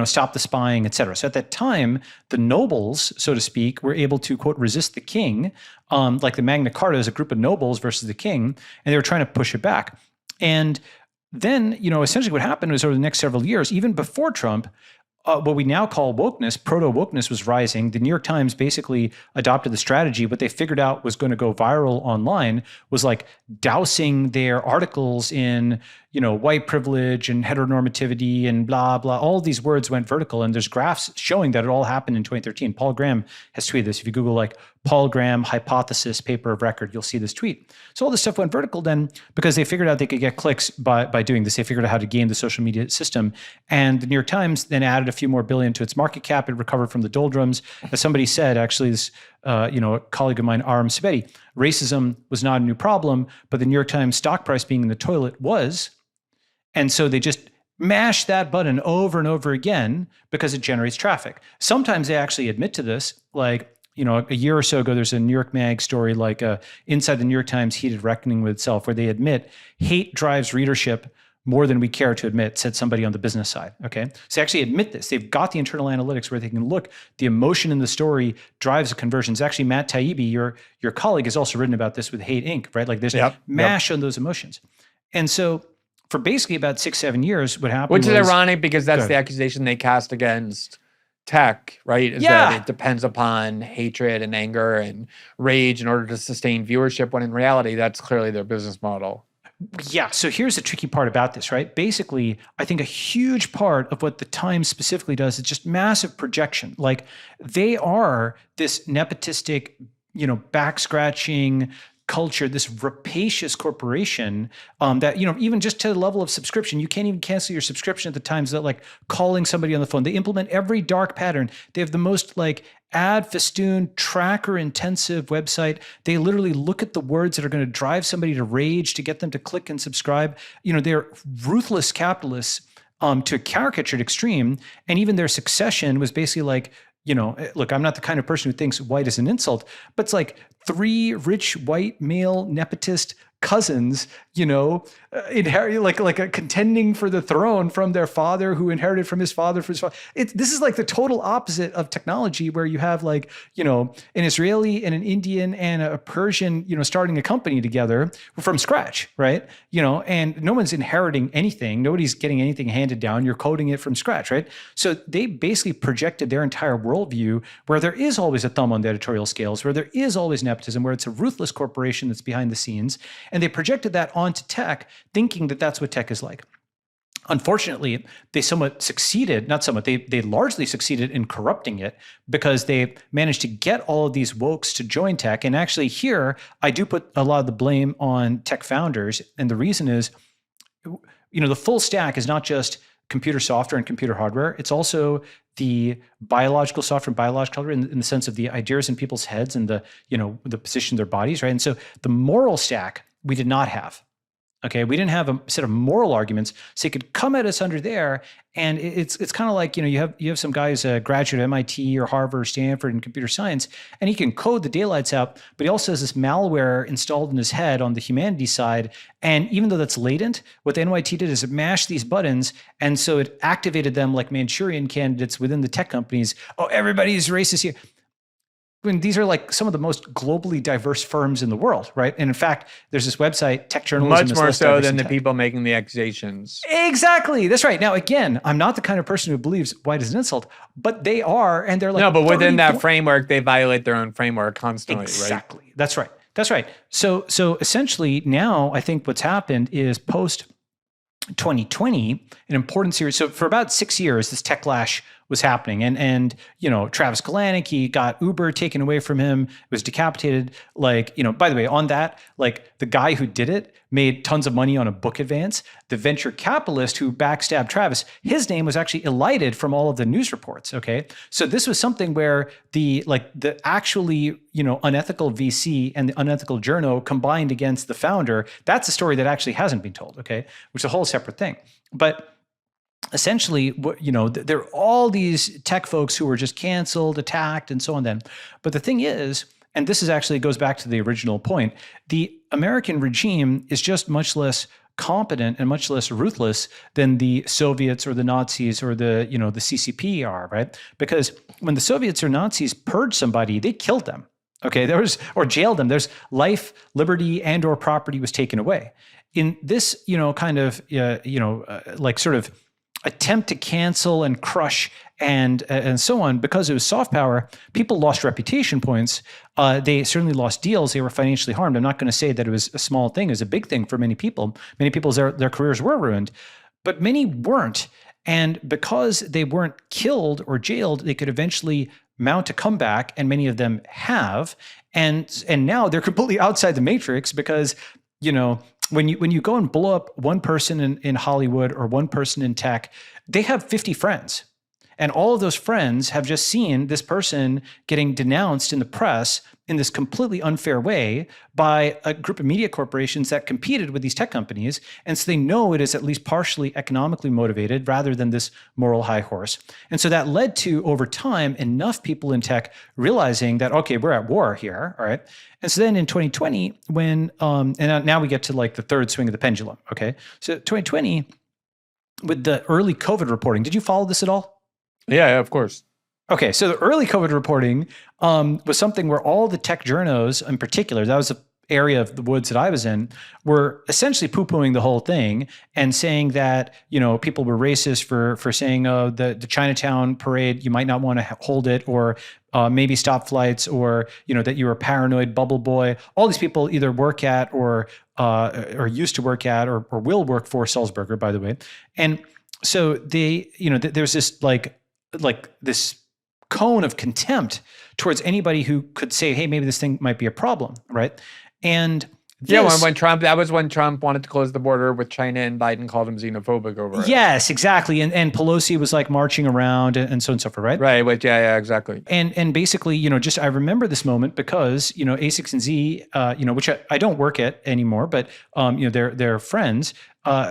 stop the spying, et cetera. So at that time, the nobles, so to speak, were able to, quote, resist the king, like the Magna Carta is a group of nobles versus the king, and they were trying to push it back. And then, essentially what happened was over the next several years, even before Trump, what we now call wokeness, proto-wokeness was rising. The New York Times basically adopted the strategy. What they figured out was going to go viral online was like dousing their articles in, white privilege and heteronormativity and blah, blah. All these words went vertical. And there's graphs showing that it all happened in 2013. Paul Graham has tweeted this. If you Google like Paul Graham hypothesis paper of record, you'll see this tweet. So all this stuff went vertical then because they figured out they could get clicks by doing this. They figured out how to game the social media system. And the New York Times then added a few more billion to its market cap. It recovered from the doldrums. As somebody said, actually, this a colleague of mine, Aram Sabeti, racism was not a new problem, but the New York Times stock price being in the toilet was. And so they just mash that button over and over again because it generates traffic. Sometimes they actually admit to this, like, a year or so ago, there's a New York Mag story, like Inside the New York Times Heated Reckoning with Itself, where they admit hate drives readership more than we care to admit, said somebody on the business side, okay? So they actually admit this. They've got the internal analytics where they can look, the emotion in the story drives the conversions. Actually, Matt Taibbi, your colleague, has also written about this with Hate Inc., right? Like there's mash on those emotions. And so for basically about 6-7 years, what happened Which is ironic because that's the accusation they cast against tech, right? Is that it depends upon hatred and anger and rage in order to sustain viewership, when in reality, that's clearly their business model. Yeah. So here's the tricky part about this, right? Basically, I think a huge part of what the Times specifically does is just massive projection. Like they are this nepotistic, back scratching culture, this rapacious corporation that, even just to the level of subscription, you can't even cancel your subscription at the Times. That like calling somebody on the phone. They implement every dark pattern. They have the most like ad festoon, tracker intensive website. They literally look at the words that are going to drive somebody to rage to get them to click and subscribe. They're ruthless capitalists to a caricatured extreme. And even their succession was basically like, look, I'm not the kind of person who thinks white is an insult, but it's like 3 rich white male nepotist cousins, inherit like a contending for the throne from their father, who inherited from his father, for his father. This is like the total opposite of technology, where you have like, an Israeli and an Indian and a Persian, starting a company together from scratch, right? And no one's inheriting anything. Nobody's getting anything handed down. You're coding it from scratch, right? So they basically projected their entire worldview where there is always a thumb on the editorial scales, where there is always nepotism, where it's a ruthless corporation that's behind the scenes. And they projected that onto tech, thinking that that's what tech is like. Unfortunately, they they largely succeeded in corrupting it, because they managed to get all of these wokes to join tech. And actually here, I do put a lot of the blame on tech founders. And the reason is, the full stack is not just computer software and computer hardware. It's also the biological software and biological hardware in the sense of the ideas in people's heads and the position of their bodies, right? And so the moral stack we did not have. Okay, we didn't have a set of moral arguments, so he could come at us under there, and it's kind of like you have some guy who's a graduate of MIT or Harvard or Stanford in computer science, and he can code the daylights out, but he also has this malware installed in his head on the humanities side, and even though that's latent, what the NYT did is it mashed these buttons, and so it activated them like Manchurian candidates within the tech companies. Oh, everybody's racist here. When these are like some of the most globally diverse firms in the world, right? And in fact, there's this website, Tech Journalism. Much more so than the people making the accusations. Exactly. That's right. Now, again, I'm not the kind of person who believes white is an insult, but they are, and they're like, no, but within that framework, they violate their own framework constantly, exactly. Right? That's right. That's right. So essentially now I think what's happened is post 2020, an important series. So for about 6 years, this Techlash was happening. And Travis Kalanick, he got Uber taken away from him, was decapitated. Like, by the way, on that, like the guy who did it made tons of money on a book advance. The venture capitalist who backstabbed Travis, his name was actually elided from all of the news reports. Okay. So this was something where the actually, unethical VC and the unethical journo combined against the founder. That's a story that actually hasn't been told. Okay. Which is a whole separate thing. But essentially, there are all these tech folks who were just canceled, attacked, and so on then. But the thing is, and this is actually goes back to the original point, the American regime is just much less competent and much less ruthless than the Soviets or the Nazis or the CCP are, right? Because when the Soviets or Nazis purged somebody, they killed them. Okay, or jailed them. There's life, liberty, and or property was taken away. In this, like sort of attempt to cancel and crush and so on, because it was soft power, people lost reputation points. They certainly lost deals. They were financially harmed. I'm not going to say that it was a small thing. It was a big thing for many people. Many people's their careers were ruined, but many weren't. And because they weren't killed or jailed, they could eventually mount a comeback, and many of them have. And now they're completely outside the matrix because, when you go and blow up one person in Hollywood or one person in tech, they have 50 friends. And all of those friends have just seen this person getting denounced in the press in this completely unfair way by a group of media corporations that competed with these tech companies. And so they know it is at least partially economically motivated rather than this moral high horse. And so that led to, over time, enough people in tech realizing that, okay, we're at war here, all right? And so then in 2020, when, and now we get to like the third swing of the pendulum, okay? So 2020, with the early COVID reporting, did you follow this at all? Yeah, of course. Okay, so the early COVID reporting was something where all the tech journos in particular, that was an area of the woods that I was in, were essentially poo-pooing the whole thing and saying that, people were racist for saying, oh, the Chinatown parade, you might not want to hold it, or maybe stop flights, or, that you were a paranoid bubble boy. All these people either work at or used to work at or will work for Sulzberger, by the way. And so there's this like this cone of contempt towards anybody who could say, hey, maybe this thing might be a problem, right? And when Trump wanted to close the border with China, and Biden called him xenophobic over it. Yes, exactly. And Pelosi was like marching around and so on and so forth, right? Right. Which, yeah, exactly. And basically, I remember this moment because, A6Z, which I don't work at anymore, but, they're friends.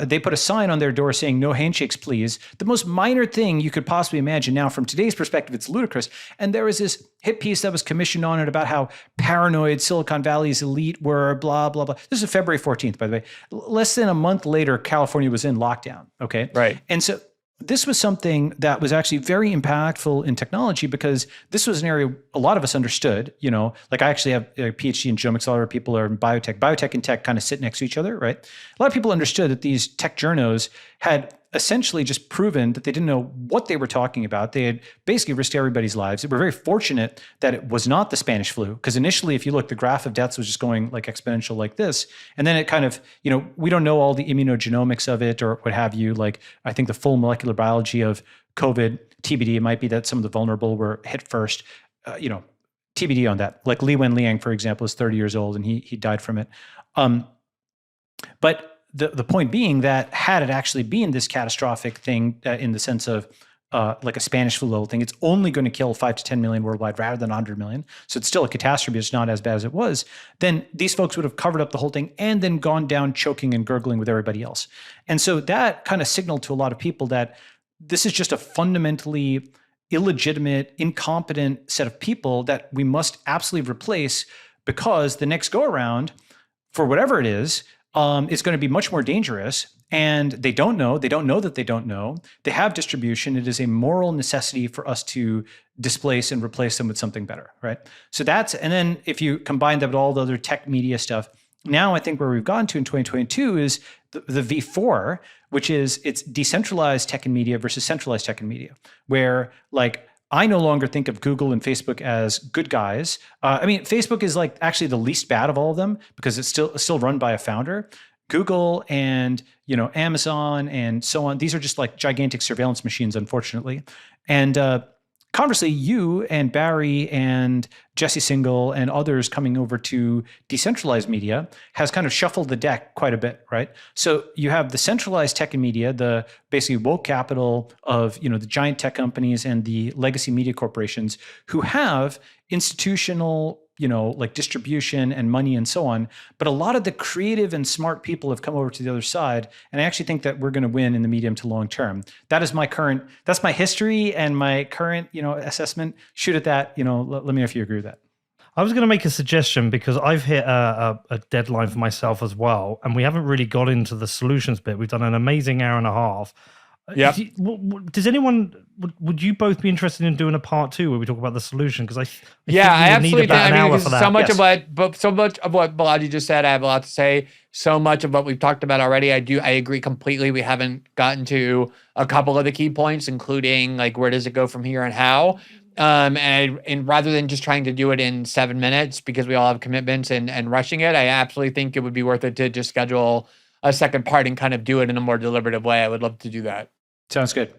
They put a sign on their door saying no handshakes, please. The most minor thing you could possibly imagine. Now, from today's perspective, it's ludicrous. And there was this hit piece that was commissioned on it about how paranoid Silicon Valley's elite were, blah, blah, blah. This is February 14th, by the way. Less than a month later, California was in lockdown. Okay. Right. And so this was something that was actually very impactful in technology, because this was an area a lot of us understood, like I actually have a PhD in genomics, a lot of people are in biotech. Biotech and tech kind of sit next to each other, right? A lot of people understood that these tech journos had essentially just proven that they didn't know what they were talking about. They had basically risked everybody's lives. They were very fortunate that it was not the Spanish flu, because initially, if you look, the graph of deaths was just going like exponential like this. And then it kind of, we don't know all the immunogenomics of it or what have you. Like, I think the full molecular biology of COVID, TBD, it might be that some of the vulnerable were hit first, TBD on that. Like Li Wenliang, for example, is 30 years old and he died from it. But the point being that had it actually been this catastrophic thing in the sense of like a Spanish flu level thing, it's only going to kill 5 to 10 million worldwide rather than 100 million. So it's still a catastrophe. It's not as bad as it was. Then these folks would have covered up the whole thing and then gone down choking and gurgling with everybody else. And so that kind of signaled to a lot of people that this is just a fundamentally illegitimate, incompetent set of people that we must absolutely replace, because the next go around, for whatever it is going to be much more dangerous. And they don't know that they don't know. They have distribution. It is a moral necessity for us to displace and replace them with something better, right? So and then if you combine that with all the other tech media stuff, now I think where we've gotten to in 2022 is the V4, which is it's decentralized tech and media versus centralized tech and media, where like I no longer think of Google and Facebook as good guys. Facebook is like actually the least bad of all of them because it's still run by a founder. Google and Amazon and so on, these are just like gigantic surveillance machines, unfortunately. And conversely, you and Barry and Jesse Singal and others coming over to decentralized media has kind of shuffled the deck quite a bit, right? So you have the centralized tech and media, the basically woke capital of the giant tech companies and the legacy media corporations who have institutional like distribution and money and so on. But a lot of the creative and smart people have come over to the other side. And I actually think that we're going to win in the medium to long term. That's my history and my current, assessment. Shoot at that, let me know if you agree with that. I was going to make a suggestion because I've hit a deadline for myself as well. And we haven't really got into the solutions bit. We've done an amazing hour and a half. Yeah. Would you both be interested in doing a part 2 where we talk about the solution? Because I think I absolutely need about an hour for that. So much of what Balaji just said, I have a lot to say. So much of what we've talked about already, I agree completely. We haven't gotten to a couple of the key points, including like where does it go from here and how. And rather than just trying to do it in 7 minutes because we all have commitments and rushing it, I absolutely think it would be worth it to just schedule a second part and kind of do it in a more deliberative way. I would love to do that. Sounds good.